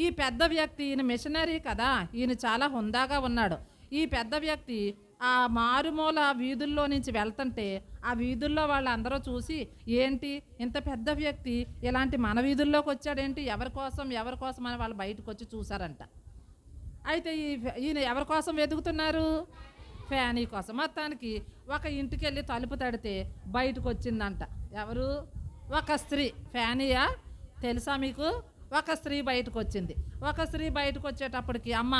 ఈ పెద్ద వ్యక్తి, ఈయన మిషనరీ కదా, ఈయన చాలా హుందాగా ఉన్నాడు. ఈ పెద్ద వ్యక్తి ఆ మారుమూల వీధుల్లో నుంచి వెళ్తుంటే ఆ వీధుల్లో వాళ్ళందరూ చూసి, ఏంటి ఇంత పెద్ద వ్యక్తి ఇలాంటి మన వీధుల్లోకి వచ్చాడేంటి, ఎవరి కోసం అని వాళ్ళు బయటకు వచ్చి చూసారంట. అయితే ఈయన ఎవరి కోసం వెతుకుతున్నారు? ఫ్యానీ కోసం. మొత్తానికి ఒక ఇంటికి వెళ్ళి తలుపు తడితే బయటకు వచ్చిందంట. ఎవరు? ఒక స్త్రీ. ఫ్యానీయా తెలుసా మీకు? ఒక స్త్రీ బయటకు వచ్చింది. ఒక స్త్రీ బయటకు వచ్చేటప్పటికి, అమ్మ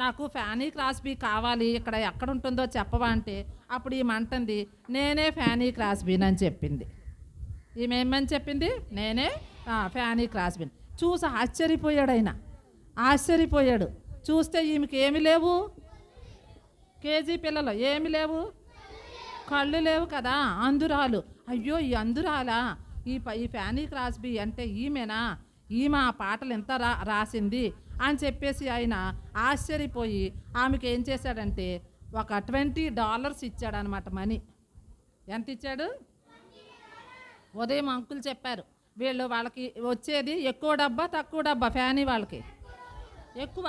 నాకు ఫ్యానీ క్రాస్బీ కావాలి, ఇక్కడ ఎక్కడ ఉంటుందో చెప్పవా అంటే అప్పుడు ఈమె అంటుంది, నేనే ఫ్యానీ క్రాస్బీని అని చెప్పింది. ఈమె ఏమని చెప్పింది? నేనే ఫ్యానీ క్రాస్బీని. చూసి ఆశ్చర్యపోయాడు. చూస్తే ఈమెకి ఏమి లేవు, కేజీ పిల్లలు ఏమి లేవు, కళ్ళు లేవు కదా, అందురాలు. అయ్యో ఈ అందురాలా, ఈ ఫ్యానీ క్రాస్బీ అంటే ఈమె ఆ పాటలు ఎంత రాసింది అని చెప్పేసి ఆయన ఆశ్చర్యపోయి ఆమెకి ఏం చేశాడంటే ఒక $20 ఇచ్చాడనమాట. మనీ ఎంత ఇచ్చాడు? ఉదయం అంకులు చెప్పారు, వాళ్ళకి వచ్చేది ఎక్కువ డబ్బా తక్కువ డబ్బా? ఫ్యానీ వాళ్ళకి ఎక్కువ,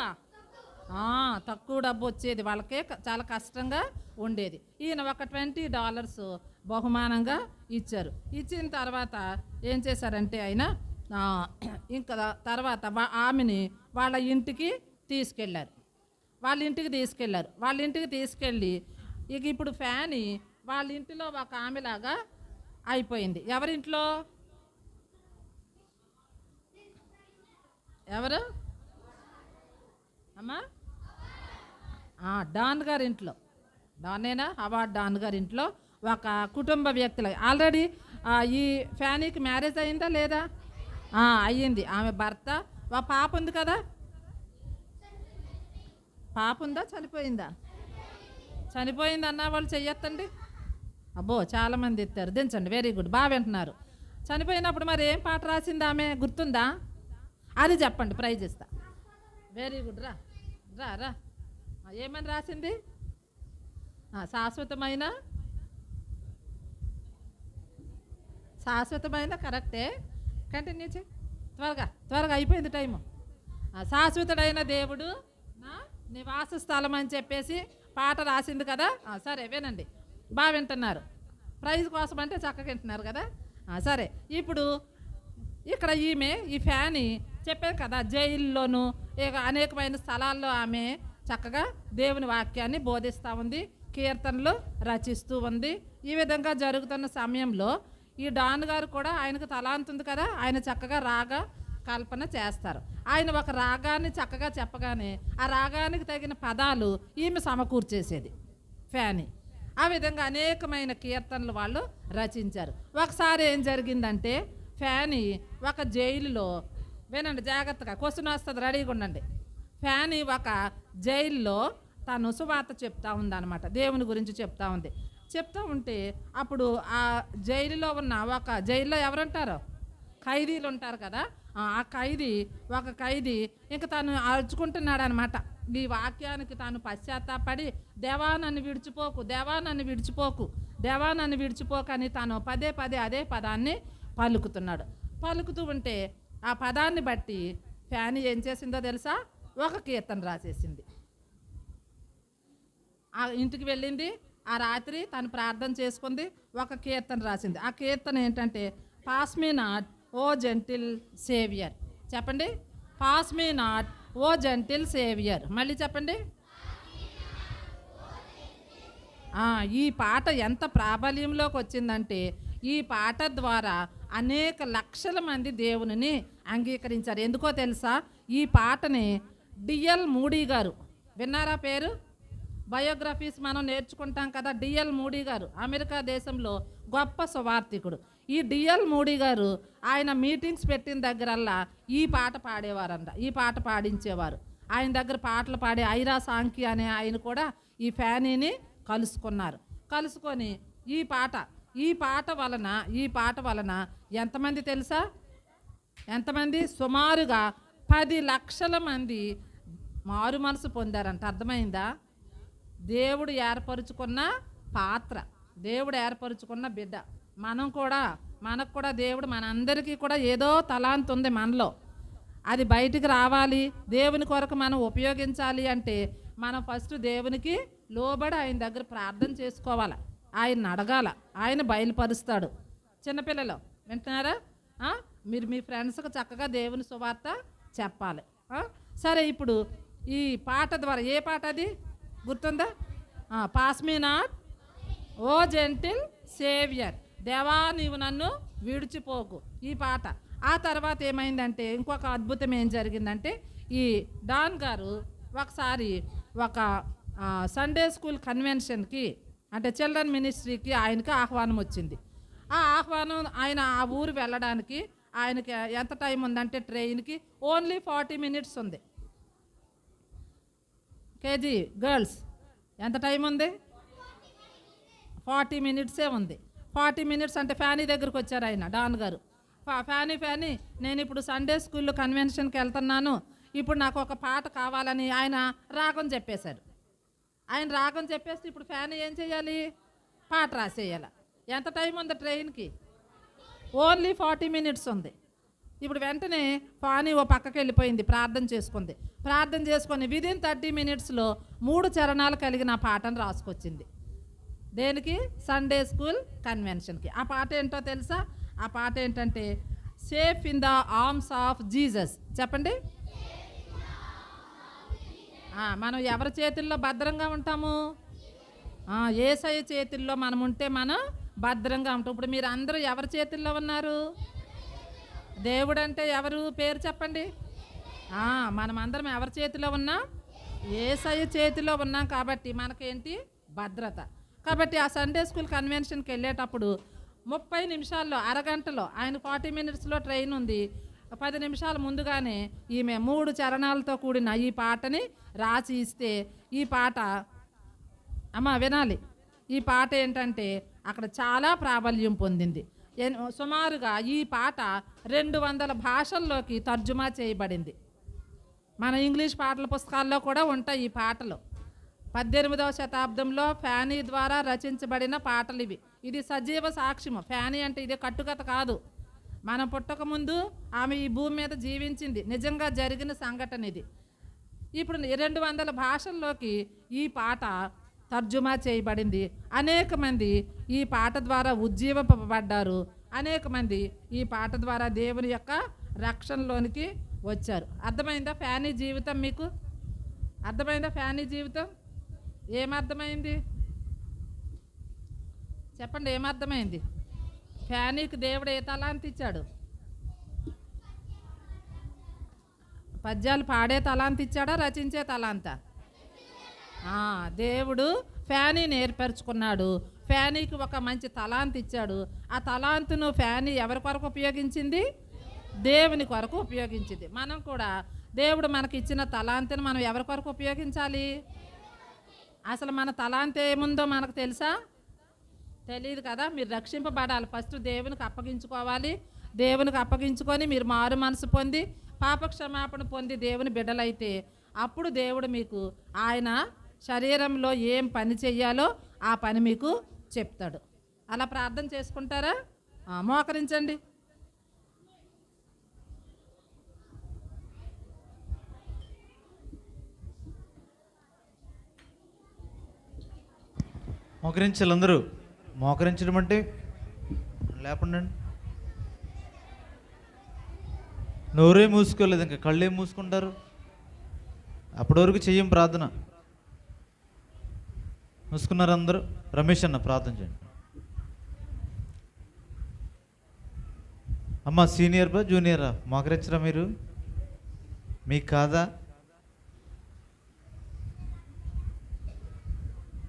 తక్కువ డబ్బు వచ్చేది, వాళ్ళకే చాలా కష్టంగా ఉండేది. ఈయన ఒక $20 బహుమానంగా ఇచ్చారు. ఇచ్చిన తర్వాత ఏం చేశారంటే ఆయన ఇంకా తర్వాత ఆమెని వాళ్ళ ఇంటికి తీసుకెళ్ళారు. వాళ్ళ ఇంటికి తీసుకెళ్ళి ఇక ఇప్పుడు ఫ్యానీ వాళ్ళ ఇంటిలో ఒక ఆమెలాగా అయిపోయింది. ఎవరింట్లో? ఎవరు అమ్మా? డాన్ గారి ఇంట్లో. డానేనా? హవార్డ్ డాన్ గారి ఇంట్లో ఒక కుటుంబ వ్యక్తులు. ఆల్రెడీ ఈ ఫ్యానీకి మ్యారేజ్ అయిందా లేదా? అయ్యింది. ఆమె భర్త, పాప ఉంది కదా. పాప ఉందా చనిపోయిందా? చనిపోయింది అన్న వాళ్ళు చెయ్యొద్దండి. అబ్బో చాలామంది ఎత్తారు, దించండి. వెరీ గుడ్, బాగా వింటున్నారు. చనిపోయినప్పుడు మరి ఏం పాట రాసింది ఆమె గుర్తుందా? అది చెప్పండి, ప్రైజ్ ఇస్తా. వెరీ గుడ్, రా రా రా. ఏమని రాసింది? శాశ్వతమైన శాశ్వతమైన కరెక్టే. కంటిన్యూ చేయి, త్వరగా త్వరగా అయిపోయింది టైము. శాశ్వతుడైన దేవుడు నా నివాస స్థలం అని చెప్పేసి పాట రాసింది కదా. సరే వినండి, బాగా వింటున్నారు. ప్రైజ్ కోసం అంటే చక్కగా వింటున్నారు కదా. సరే, ఇప్పుడు ఇక్కడ ఈ ఫ్యాని చెప్పాను కదా, జైల్లోనూ ఇక అనేకమైన స్థలాల్లో ఆమె చక్కగా దేవుని వాక్యాన్ని బోధిస్తూ ఉంది, కీర్తనలు రచిస్తూ ఉంది. ఈ విధంగా జరుగుతున్న సమయంలో ఈ డాన్ గారు కూడా ఆయనకు తలాంత్ ఉంది కదా, ఆయన చక్కగా రాగ కల్పన చేస్తారు. ఆయన ఒక రాగాన్ని చక్కగా చెప్పగానే ఆ రాగానికి తగిన పదాలు ఈమె సమకూర్చేసేది ఫ్యాని. ఆ విధంగా అనేకమైన కీర్తనలు వాళ్ళు రచించారు. ఒకసారి ఏం జరిగిందంటే, ఫ్యాని ఒక జైలులో, వినండి జాగ్రత్తగా, క్వశ్చన్ వస్తుంది, రెడీగా ఉండండి. ఫ్యాని ఒక జైల్లో తను సువార్త చెప్తా ఉందన్నమాట, దేవుని గురించి చెప్తా ఉంది. చెప్తూ ఉంటే అప్పుడు ఆ జైలులో ఉన్న జైల్లో ఎవరుంటారో ఖైదీలు ఉంటారు కదా, ఆ ఒక ఖైదీ ఇంకా తను అరుచుకుంటున్నాడు అనమాట. ఈ వాక్యానికి తాను పశ్చాత్తాపడి, దేవా నన్ను విడిచిపోకు, దేవా నన్ను విడిచిపోకు, దేవా నన్ను విడిచిపోకు అని తాను పదే పదే అదే పదాన్ని పలుకుతున్నాడు. పలుకుతూ ఉంటే ఆ పదాన్ని బట్టి ఫ్యాని ఏం చేసిందో తెలుసా, ఒక కీర్తన రాసేసింది. ఆ ఇంటికి వెళ్ళింది, ఆ రాత్రి తను ప్రార్థన చేసుకుంది, ఒక కీర్తన రాసింది. ఆ కీర్తన ఏంటంటే, pass me not oh gentle saviour. చెప్పండి, pass me not oh gentle saviour. మళ్ళీ చెప్పండి. ఈ పాట ఎంత ప్రాబల్యంలోకి వచ్చిందంటే, ఈ పాట ద్వారా అనేక లక్షల మంది దేవునిని అంగీకరించారు. ఎందుకో తెలుసా, ఈ పాటని డిఎల్ మూడీ గారు, విన్నారా పేరు? బయోగ్రఫీస్ మనం నేర్చుకుంటాం కదా. డిఎల్ మూడీ గారు అమెరికా దేశంలో గొప్ప సువార్థికుడు. ఈ డిఎల్ మూడీ గారు ఆయన మీటింగ్స్ పెట్టిన దగ్గరల్లా ఈ పాట పాడేవారంట, ఈ పాట పాడించేవారు. ఆయన దగ్గర పాటలు పాడే ఐరా సాంకి అనే ఆయన కూడా ఈ ఫ్యానీని కలుసుకొని ఈ పాట వలన ఎంతమంది తెలుసా, ఎంతమంది? సుమారుగా 10 లక్షల మంది మారు మనసు పొందారంట. అర్థమైందా? దేవుడు ఏర్పరుచుకున్న పాత్ర, దేవుడు ఏర్పరుచుకున్న బిడ్డ. మనకు కూడా దేవుడు, మనందరికీ కూడా ఏదో తలాంత్ ఉంది మనలో. అది బయటికి రావాలి, దేవుని కొరకు మనం ఉపయోగించాలి అంటే మనం ఫస్ట్ దేవునికి లోబడి ఆయన దగ్గర ప్రార్థన చేసుకోవాలి, ఆయన అడగాల, ఆయన బయలుపరుస్తాడు. చిన్నపిల్లలు వింటున్నారా? మీరు మీ ఫ్రెండ్స్కి చక్కగా దేవుని సువార్త చెప్పాలి. సరే, ఇప్పుడు ఈ పాట ద్వారా, ఏ పాట అది గుర్తుందా? Pass me not oh gentle saviour, దేవా నీవు నన్ను విడిచిపోకు, ఈ పాట. ఆ తర్వాత ఏమైందంటే, ఇంకొక అద్భుతం ఏం జరిగిందంటే, ఈ డాన్ గారు ఒకసారి ఒక సండే స్కూల్ కన్వెన్షన్కి, అంటే చిల్డ్రన్ మినిస్ట్రీకి ఆయనకి ఆహ్వానం వచ్చింది. ఆ ఆహ్వానం, ఆయన ఆ ఊరు వెళ్ళడానికి ఆయనకి ఎంత టైం ఉందంటే, ట్రైన్కి ఓన్లీ 40 minutes ఉంది. కేజీ గర్ల్స్ ఎంత టైం ఉంది? 40 minutes ఉంది. 40 minutes అంటే ఫ్యానీ దగ్గరకు వచ్చారు ఆయన, డాన్ గారు. ఫ్యానీ నేను ఇప్పుడు సండే స్కూల్లో కన్వెన్షన్కి వెళ్తున్నాను, ఇప్పుడు నాకు ఒక పాట కావాలని ఆయన రాగం చెప్పేశారు. ఆయన రాగం చెప్పేస్తే ఇప్పుడు ఫ్యానీ ఏం చేయాలి? పాట రాసేయాలి. ఎంత టైం ఉంది ట్రైన్కి? ఓన్లీ 40 minutes ఉంది. ఇప్పుడు వెంటనే ఫ్యానీ ఓ పక్కకి వెళ్ళిపోయింది, ప్రార్థన చేసుకొని విదిన్ 30 minutesలో 3 చరణాలు కలిగిన ఆ పాటను రాసుకొచ్చింది. దేనికి? సండే స్కూల్ కన్వెన్షన్కి. ఆ పాట ఏంటో తెలుసా? ఆ పాట ఏంటంటే, safe in the arms of Jesus. చెప్పండి. మనం ఎవరి చేతుల్లో భద్రంగా ఉంటాము? యేసయ్య చేతుల్లో మనం ఉంటే మనం భద్రంగా ఉంటాం. ఇప్పుడు మీరు అందరూ ఎవరి చేతుల్లో ఉన్నారు? దేవుడు అంటే ఎవరు? పేరు చెప్పండి. మనం అందరం ఎవరి చేతిలో ఉన్నాం? యేసయ్య చేతిలో ఉన్నాం. కాబట్టి మనకేంటి? భద్రత. కాబట్టి ఆ సండే స్కూల్ కన్వెన్షన్కి వెళ్ళేటప్పుడు 30 నిమిషాల్లో, అరగంటలో, ఆయన 40 minutesలో ట్రైన్ ఉంది, 10 నిమిషాల ముందుగానే ఈమె 3 చరణాలతో కూడిన ఈ పాటని రాసి ఇస్తే, ఈ పాట వినాలి. ఈ పాట ఏంటంటే అక్కడ చాలా ప్రాబల్యం పొందింది. సుమారుగా ఈ పాట 200 భాషల్లోకి తర్జుమా చేయబడింది. మన ఇంగ్లీష్ పాటల పుస్తకాల్లో కూడా ఉంటాయి ఈ పాటలు. 18వ శతాబ్దంలో ఫ్యానీ ద్వారా రచించబడిన పాటలు ఇవి. ఇది సజీవ సాక్ష్యము. ఫ్యానీ అంటే ఇదే కట్టుకథ కాదు. మనం పుట్టక ముందు ఆమె ఈ భూమి మీద జీవించింది, నిజంగా జరిగిన సంఘటన ఇది. ఇప్పుడు 200 భాషల్లోకి ఈ పాట తర్జుమా చేయబడింది. అనేక మంది ఈ పాట ద్వారా ఉజ్జీవింపబడ్డారు. అనేక మంది ఈ పాట ద్వారా దేవుని యొక్క రక్షణలోనికి వచ్చారు. అర్థమైందా ఫ్యానీ జీవితం? మీకు అర్థమైందా ఫ్యానీ జీవితం? ఏమర్థమైంది చెప్పండి, ఏమర్థమైంది? ఫ్యానీకి దేవుడు ఏ తలాంతి ఇచ్చాడు? పద్యాలు పాడే తలాంతి ఇచ్చాడా, రచించే తలాంతా? దేవుడు ఫ్యానీని ఏర్పరచుకున్నాడు. ఫ్యానీకి ఒక మంచి తలాంతి ఇచ్చాడు. ఆ తలాంతును ఫ్యానీ ఎవరి కొరకు ఉపయోగించింది? దేవుని కొరకు ఉపయోగించింది. మనం కూడా దేవుడు మనకి ఇచ్చిన తలాంతిని మనం ఎవరి కొరకు ఉపయోగించాలి? అసలు మన తలాంతి ఏముందో మనకు తెలుసా? తెలియదు కదా. మీరు రక్షింపబడాలి. ఫస్ట్ దేవునికి అప్పగించుకోవాలి. దేవునికి అప్పగించుకొని మీరు మారు మనసు పొంది పాప క్షమాపణ పొంది దేవుని బిడ్డలైతే అప్పుడు దేవుడు మీకు ఆయన శరీరంలో ఏం పని చెయ్యాలో ఆ పని మీకు చెప్తాడు. అలా ప్రార్థన చేసుకుంటారా? మోకరించండి. మోకరించాలి అందరూ. మోకరించడం అంటే లేకుండా నోరే మూసుకోలేదు, ఇంకా కళ్ళేం మూసుకుంటారు? అప్పటి వరకు చెయ్యం ప్రార్థన. మూసుకున్నారు అందరూ? రమేష్ అన్న ప్రార్థన చేయండి. అమ్మ సీనియర్ బా జూనియరా? మోకరించరా మీరు? మీకు కాదా?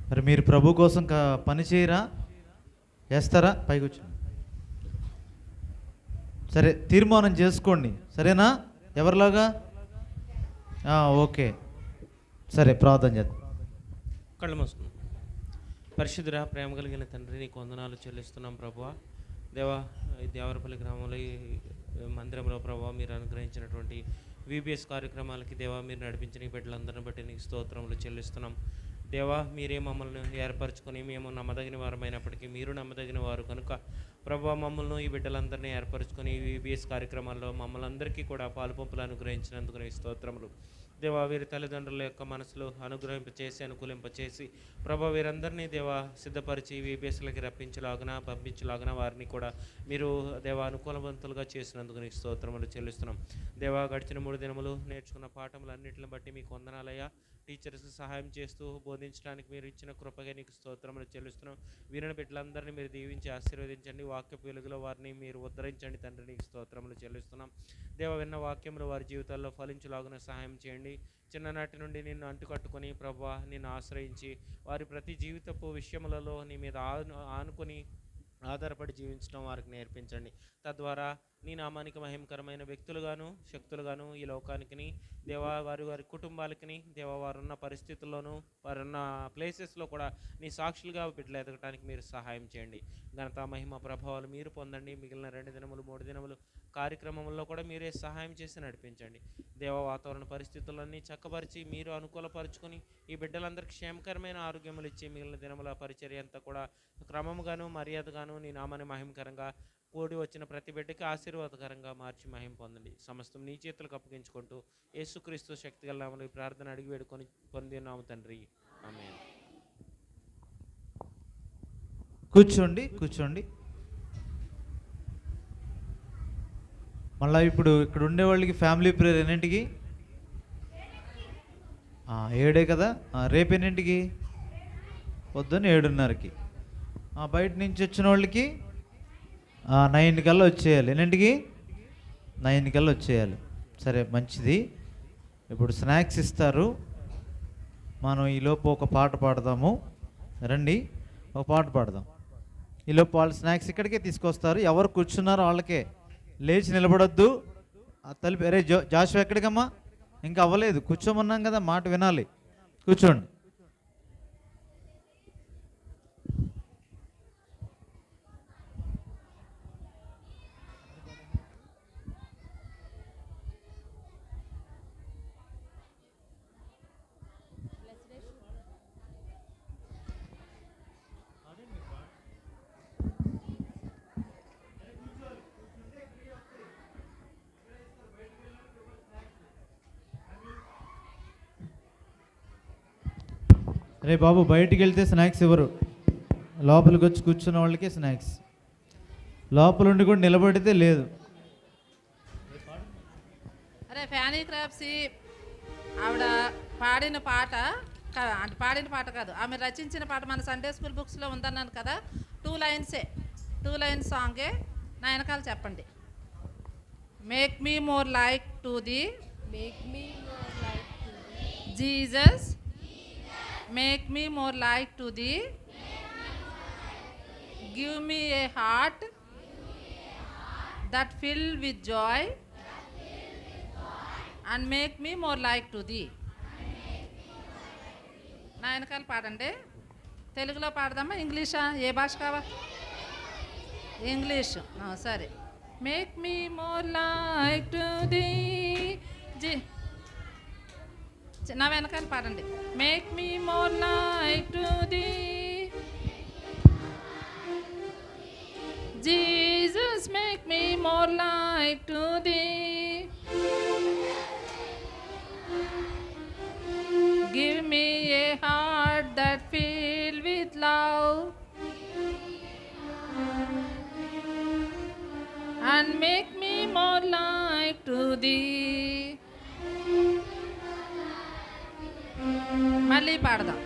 మరి మీరు ప్రభు కోసం పని చేయరా? చేస్తారా? పైకి వచ్చి సరే తీర్మానం చేసుకోండి, సరేనా? ఎవరిలాగా? ఓకే సరే ప్రార్థన చేద్దాం. కళ్ళు మూసుకున్నాం. పరిశుద్ధుడా, ప్రేమ కలిగిన తండ్రి, నీకు వందనాలు చెల్లిస్తున్నాం ప్రభువా. దేవా, ఈ దేవరపల్లి గ్రామంలో ఈ మందిరంలో ప్రభువా మీరు అనుగ్రహించినటువంటి VBS కార్యక్రమాలకి దేవా మీరు నడిపించిన ఈ బిడ్డలందరిని బట్టి నీకు స్తోత్రములు చెల్లిస్తున్నాం. దేవా, మీరే మమ్మల్ని ఏర్పరచుకొని మేము నమ్మదగిన వారమైనప్పటికీ మీరు నమ్మదగిన వారు కనుక ప్రభువా మమ్మల్ని ఈ బిడ్డలందరినీ ఏర్పరచుకొని ఈ VBS కార్యక్రమాల్లో మమ్మల్ని అందరికీ కూడా పాలుపంపులు అనుగ్రహించినందుకు నీ స్తోత్రములు. దేవా, వీరి తల్లిదండ్రుల యొక్క మనసులో అనుగ్రహింపచేసి అనుకూలింపచేసి ప్రభా వీరందరినీ దేవా సిద్ధపరిచి VBSలకి రప్పించలాగున పంపించలాగున వారిని కూడా మీరు దేవా అనుకూలవంతులుగా చేసినందుకు నీకు స్తోత్రములు చెల్లిస్తున్నాం. దేవా, గడిచిన 3 దినములు నేర్చుకున్న పాఠములన్నింటిని బట్టి మీకు వందనాలయ్యా. టీచర్స్కి సహాయం చేస్తూ బోధించడానికి మీరు ఇచ్చిన కృపగా నీకు స్తోత్రములు చెల్లిస్తున్నాం. వీరిని బిడ్డలందరినీ మీరు దీవించి ఆశీర్వదించండి. వాక్యపు వెలుగులో వారిని మీరు ఉద్ధరించండి తండ్రి, నీకు స్తోత్రములు చెల్లిస్తున్నాం. దేవ, విన్న వాక్యములు వారి జీవితాల్లో ఫలించులాగున సహాయం చేయండి. చిన్ననాటి నుండి నిన్ను అంటుకట్టుకొని ప్రభువా నిన్ను ఆశ్రయించి వారి ప్రతి జీవితపు విషయములలో నీ మీద ఆనుకొని ఆధారపడి జీవించడం వారికి నేర్పించండి. తద్వారా నీ నామానికి మహిమకరమైన వ్యక్తులుగాను శక్తులుగాను ఈ లోకానికి దేవా వారి కుటుంబాలకి దేవా వారున్న పరిస్థితుల్లోనూ వారున్న ప్లేసెస్లో కూడా నీ సాక్షులుగా బిడ్డలు ఎదగటానికి మీరు సహాయం చేయండి. ఘనత మహిమ ప్రభావాలు మీరు పొందండి. మిగిలిన 2 దినములు 3 దినములు కార్యక్రమంలో కూడా మీరే సహాయం చేసి నడిపించండి. దేవ, వాతావరణ పరిస్థితులన్నీ చక్కపరిచి మీరు అనుకూలపరుచుకొని ఈ బిడ్డలందరికీ క్షేమకరమైన ఆరోగ్యములు ఇచ్చి మిగిలిన దినముల పరిచర్య అంతా కూడా క్రమముగాను మర్యాదగాను నీ నామాన్ని మహిమకరంగా కూడి వచ్చిన ప్రతి బిడ్డకి ఆశీర్వాదకరంగా మార్చి మహిమ పొందండి. సమస్తం నీ చేతులకు అప్పగించుకుంటూ యేసుక్రీస్తు శక్తిగల నామములో ఈ ప్రార్థన అడిగి వేడుకొని పొందినాము తండ్రి, ఆమేన్. కూర్చోండి కూర్చోండి. మళ్ళీ ఇప్పుడు ఇక్కడ ఉండే వాళ్ళకి ఫ్యామిలీ ప్రేయర్ ఎన్నింటికి? 7 కదా. రేపు ఎన్నింటికి? పొద్దున్న 7:30కి. బయట నుంచి వచ్చిన వాళ్ళకి 9 కల్లా వచ్చేయాలి. ఎన్నింటికి? 9 కల్లా వచ్చేయాలి. సరే మంచిది. ఇప్పుడు స్నాక్స్ ఇస్తారు. మనం ఈలోపు ఒక పాట పాడదాము. రండి, ఒక పాట పాడదాం. ఈలోపు వాళ్ళు స్నాక్స్ ఇక్కడికే తీసుకొస్తారు. ఎవరు కూర్చున్నారో వాళ్ళకే. లేచి నిలబడొద్దు. తలుపు అరే జాషు ఎక్కడికమ్మా? ఇంకా అవ్వలేదు, కూర్చోమన్నాం కదా, మాట వినాలి. కూర్చోండి. రే బాబు, బయటికి వెళ్తే స్నాక్స్ ఇవ్వరు, లోపలికి వచ్చి కూర్చున్న వాళ్ళకి స్నాక్స్. లోపల ఉండి కూడా నిలబడితే లేదు. అరే ఫ్యానీ క్రాప్సీ ఆవిడ పాడిన పాట అంటే పాడిన పాట కాదు, ఆమె రచించిన పాట మన సండే స్కూల్ బుక్స్లో ఉందన్నాను కదా. 2 లైన్స్ సాంగే. నా వెనకాల చెప్పండి. Make me more like to the Jesus, make me more like to the, give me A heart that fill with Joy and make me more like to the. నా వెనకాల పాడండి. తెలుగులో పాడదామా, ఇంగ్లీషా, ఏ భాష కావాలి? ఇంగ్లీష్. సరే. Make me more like to the జీ. నా వెనకాల పాడండి. Make me more like to the Jesus, make me more like to the, give me a heart that filled with love and make me more like to thee. మళ్ళీ పాడదాం.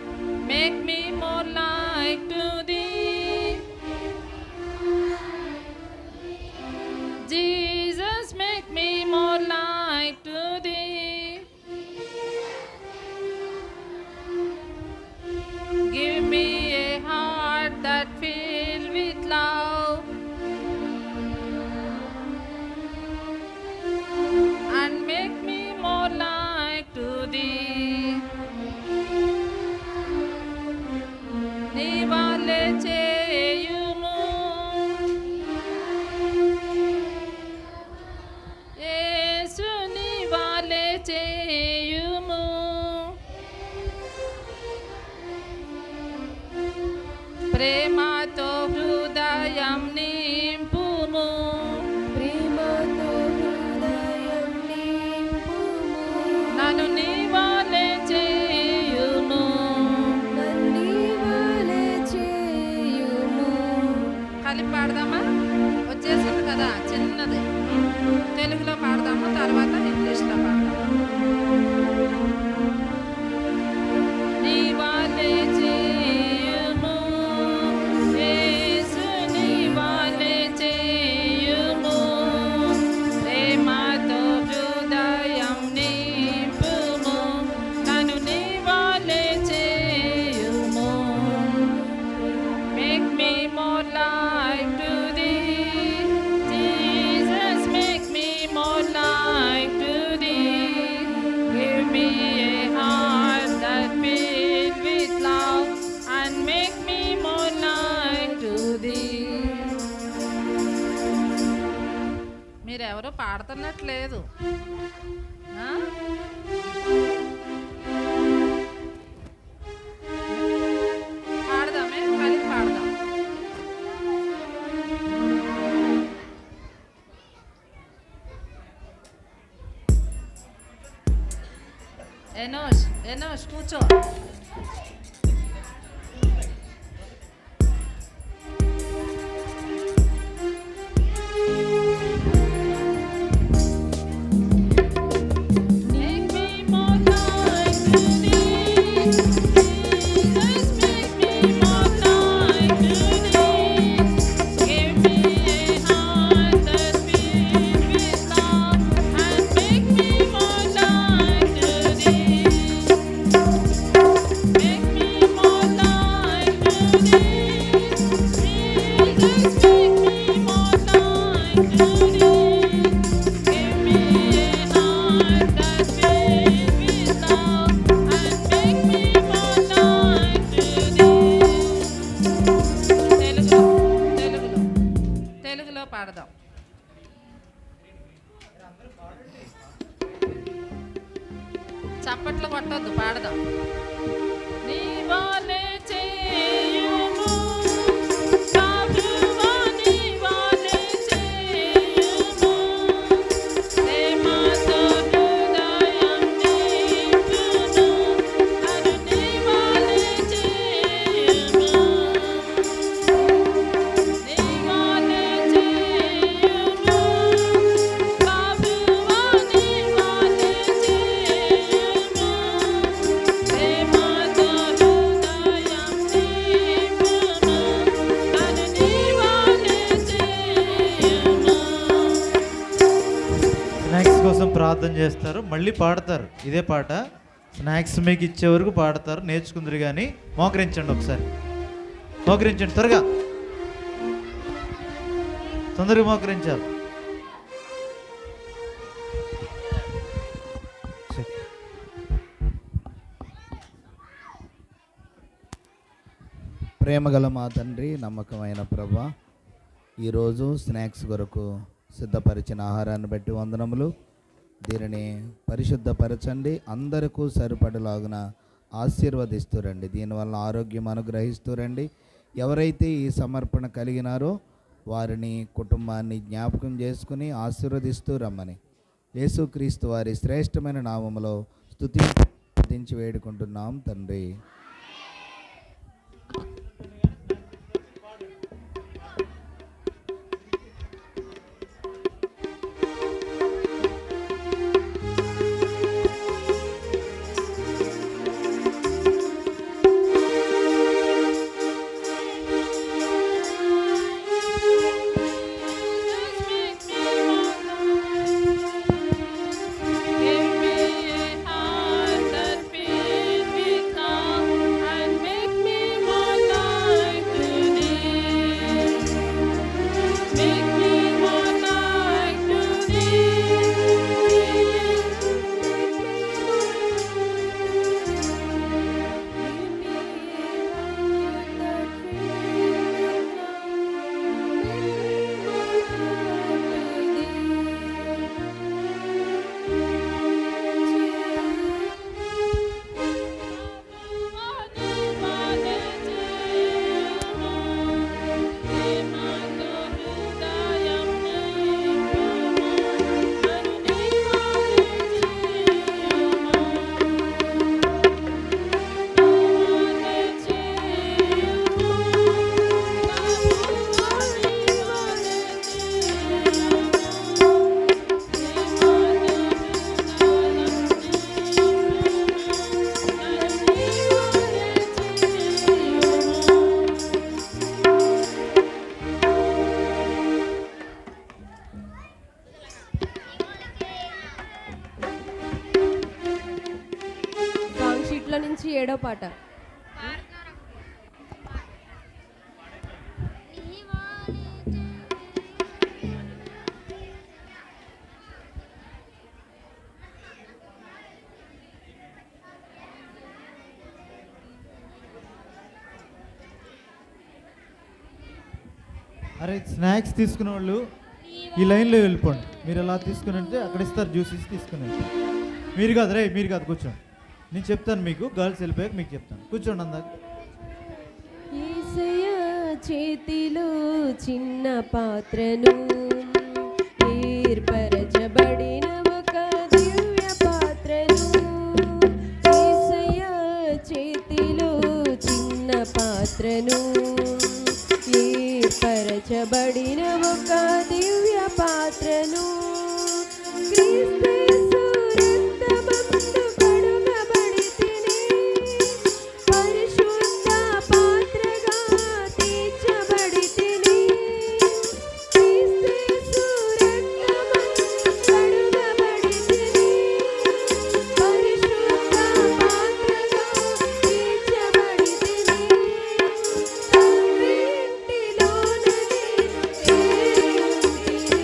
Make me more like to thee, Jesus, make me more like to thee, give me a heart that filled with love and make me more like to thee. నీ వలె చేయుము యేసు, నీ వలె చేయుము, ప్రేమతో హృదయం నింపుము, నన్ను నీ వలె చేయుము. కలిపి పాడదామా? వచ్చేసింది కదా, చిన్నది. తెలుగులో పాడదాము, తర్వాత ఇంగ్లీష్లో పాడదాము. నీ వలె చేయుము యేసు, నీ వలె చేయుము, ప్రేమతో హృదయం నింపుము, నన్ను నీ వలె చేయుము. Make me more like to the Jesus, make me more like to the, give me A heart that filled with love and make me more like to thee. మీరెవరో పాడుతున్నట్లేదు. పాడదామే, కలిపి పాడదాం. ఎనోష్ కూర్చో. Make me more like to thee, Jesus, make me more like to thee, give me a heart that filled with love and make me more like to thee, make me more like to thee, Jesus, make me more like to thee, give me a heart that filled with love and make me more like to thee. తెలుగులో పాడదాం. చప్పట్లు కొట్టొద్దు, పాడదాం. నీ వలె చేయుము ప్రభువా, నీ వలె చేయుము, ప్రేమతో హృదయం నింపుము, నన్ను నీ వలె కోసం ప్రార్థన చేస్తారు, మళ్ళీ పాడతారు. ఇదే పాట స్నాక్స్ మీకు ఇచ్చే వరకు పాడతారు, నేర్చుకుందరు. కానీ మోకరించండి, ఒకసారి మోకరించండి, త్వరగా తొందరగా మోకరించాలి. ప్రేమగల మా తండ్రి, నమ్మకమైన ప్రభువా, ఈరోజు స్నాక్స్ కొరకు సిద్ధపరిచిన ఆహారాన్ని బట్టి వందనములు. దీనిని పరిశుద్ధపరచండి, అందరికీ సరిపడలాగున ఆశీర్వదిస్తూరండి. దీనివల్ల ఆరోగ్యం అనుగ్రహిస్తూరండి. ఎవరైతే ఈ సమర్పణ కలిగినారో వారిని, కుటుంబాన్ని జ్ఞాపకం చేసుకుని ఆశీర్వదిస్తూ రమ్మని యేసుక్రీస్తు వారి శ్రేష్టమైన నామములో స్తుతించి వేడుకుంటున్నాం తండ్రి. నుంచి 7వ పాట. అరే స్నాక్స్ తీసుకునే వాళ్ళు ఈ లైన్లో వెళ్ళిపోండి. మీరు ఎలా తీసుకుని అంటే అక్కడ ఇస్తారు, జ్యూసెస్ తీసుకుని. మీరు కాదు రే, మీరు కాదు, కూర్చోండి. నేను చెప్తాను మీకు, గర్ల్స్ వెళ్ళిపోయాక మీకు చెప్తాను. కూర్చోండి అందాక. యేసయ్యా చేతిలో చిన్న పాత్రను ఏర్పరచబడిన ఒక దివ్య పాత్రను. యేసయ్యా చేతిలో చిన్న పాత్రను ఏర్పరచబడిన ఒక దివ్య పాత్రను. క్రీస్తు రక్తమందు కడుగబడితిని, పరిశుద్ధ పాత్రగా తీర్చబడితిని. క్రీస్తు రక్తమందు కడుగబడితిని, పరిశుద్ధ పాత్రగా తీర్చబడితిని. తండ్రి ఇంటిలోన నేను చేరుతిని.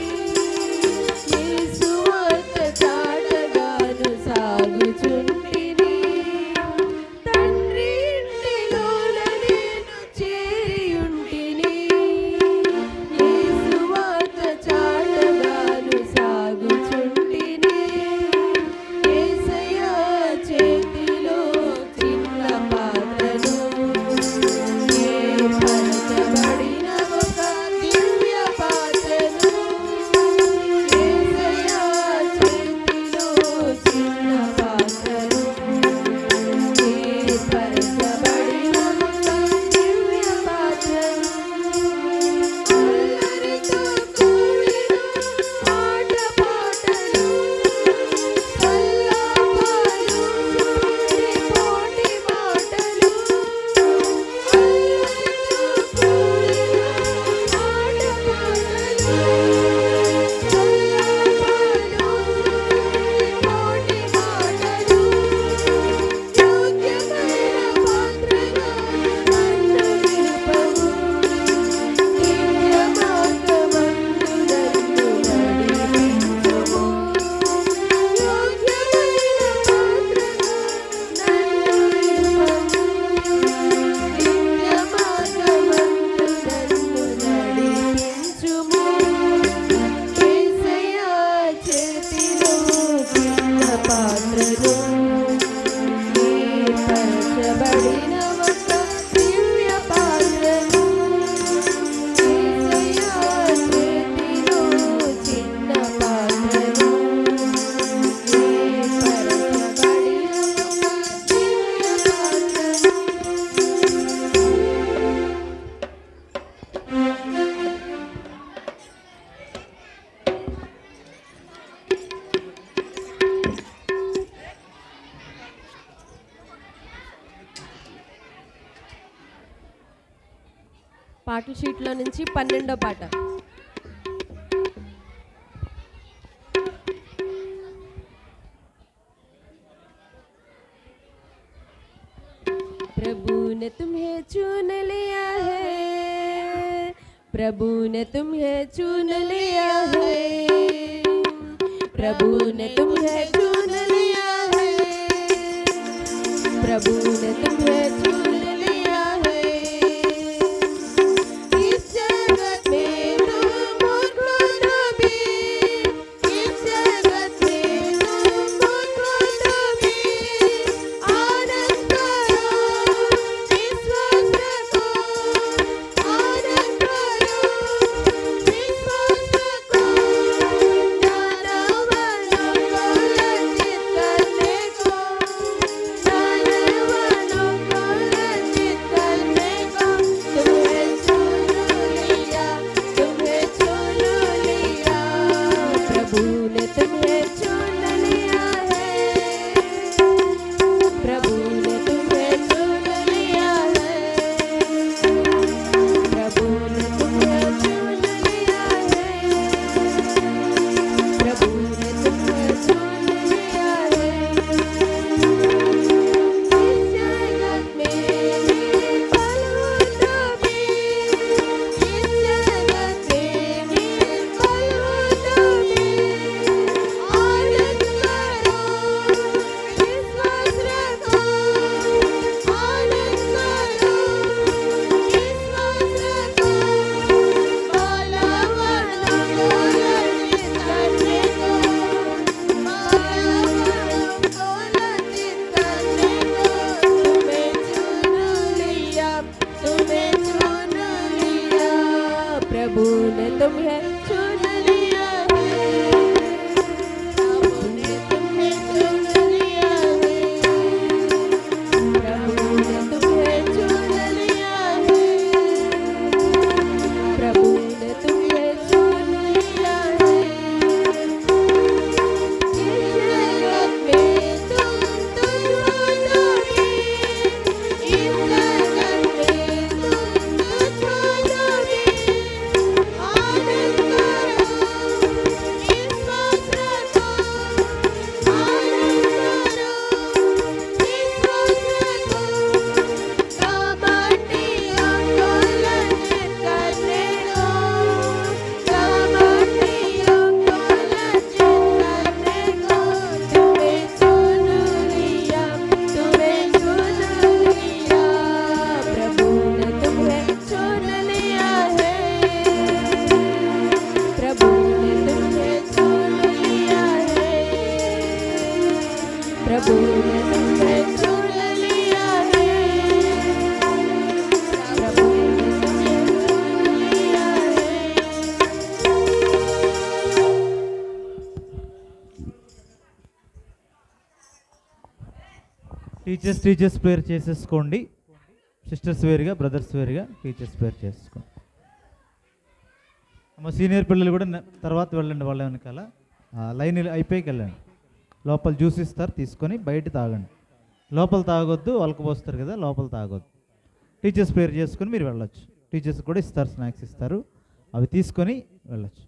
పాటల షీట్లో నుంచి 12వ పాట. प्रभु ने तुम्हें चुन लिया है, प्रभु ने तुम्हें चुन लिया है, प्रभु ने तुम्हें चुन लिया है, प्रभु ने तुम्हें चुन लिया है। इस जगत में तुम मुझको भी, इस जगत में तुम मुझको भी आनंद करो, विश्वास रखो, आनंद करो, विश्वास रखो। जानवरों को लज्जित करने को, जानवरों को लज्जित करने को तुम्हें चुन लिया, तुम्हें चुन लिया। प्रभु ने तुम्हें चुन लिया है, प्रभु ने तुम्हें चुन लिया है, प्रभु ने तुम्हें चुन लिया है, प्रभु ने तुम्हें चुन लिया है। इस जगत में निर्बल हो तो भी, इस जगत में निर्बल हो तो भी आनंद करो, विश्वास रखो, आनंद करो, विश्वास रखो। बालावरों को लज्जित करने को, बालावरों को लज्जित करने को तुम्हें चुन लिया, तुम्हें चुन लिया। प्रभु ने तुम्हें चुन लिया है, प्रभु ने तुम्हें चुन लिया है, प्रभु ने तुम्हें चुन लिया है, प्रभु ने तुम्हें चुन लिया है। इस जगत में तुम तुझ हो तो भी, इस जगत में तुम तुझ हो तो भी आनंद करो, विश्वास रखो, आनंद करो, विश्वास रखो। कमाटियों को लज्जित करने को, कमाटियों को लज्जित करने को तुम्हें चुन लिया, तुम्हें चुन लिया। प्रभु ने तुम्हें चुन लिया है, प्रभु ने तुम्हें चुन लिया है, प्रभु ने तुम्हें चुन लिया है, प्रभु ने तुम्हें चुन लिया है। టీచర్స్ ప్రేయర్ చేసేసుకోండి. సిస్టర్స్ వేరుగా, బ్రదర్స్ వేరుగా టీచర్స్ ప్రేయర్ చేసుకోండి. మా సీనియర్ పిల్లలు కూడా తర్వాత వెళ్ళండి, వాళ్ళ వెనకాల లైన్ అయిపోయికి వెళ్ళండి. లోపల జ్యూస్ ఇస్తారు, తీసుకొని బయట తాగండి. లోపల తాగొద్దు, వాళ్ళకు పోస్తారు కదా, లోపల తాగొద్దు. టీచర్స్ ప్రేయర్ చేసుకొని మీరు వెళ్ళొచ్చు. టీచర్స్ కూడా ఇస్తారు, స్నాక్స్ ఇస్తారు, అవి తీసుకొని వెళ్ళొచ్చు.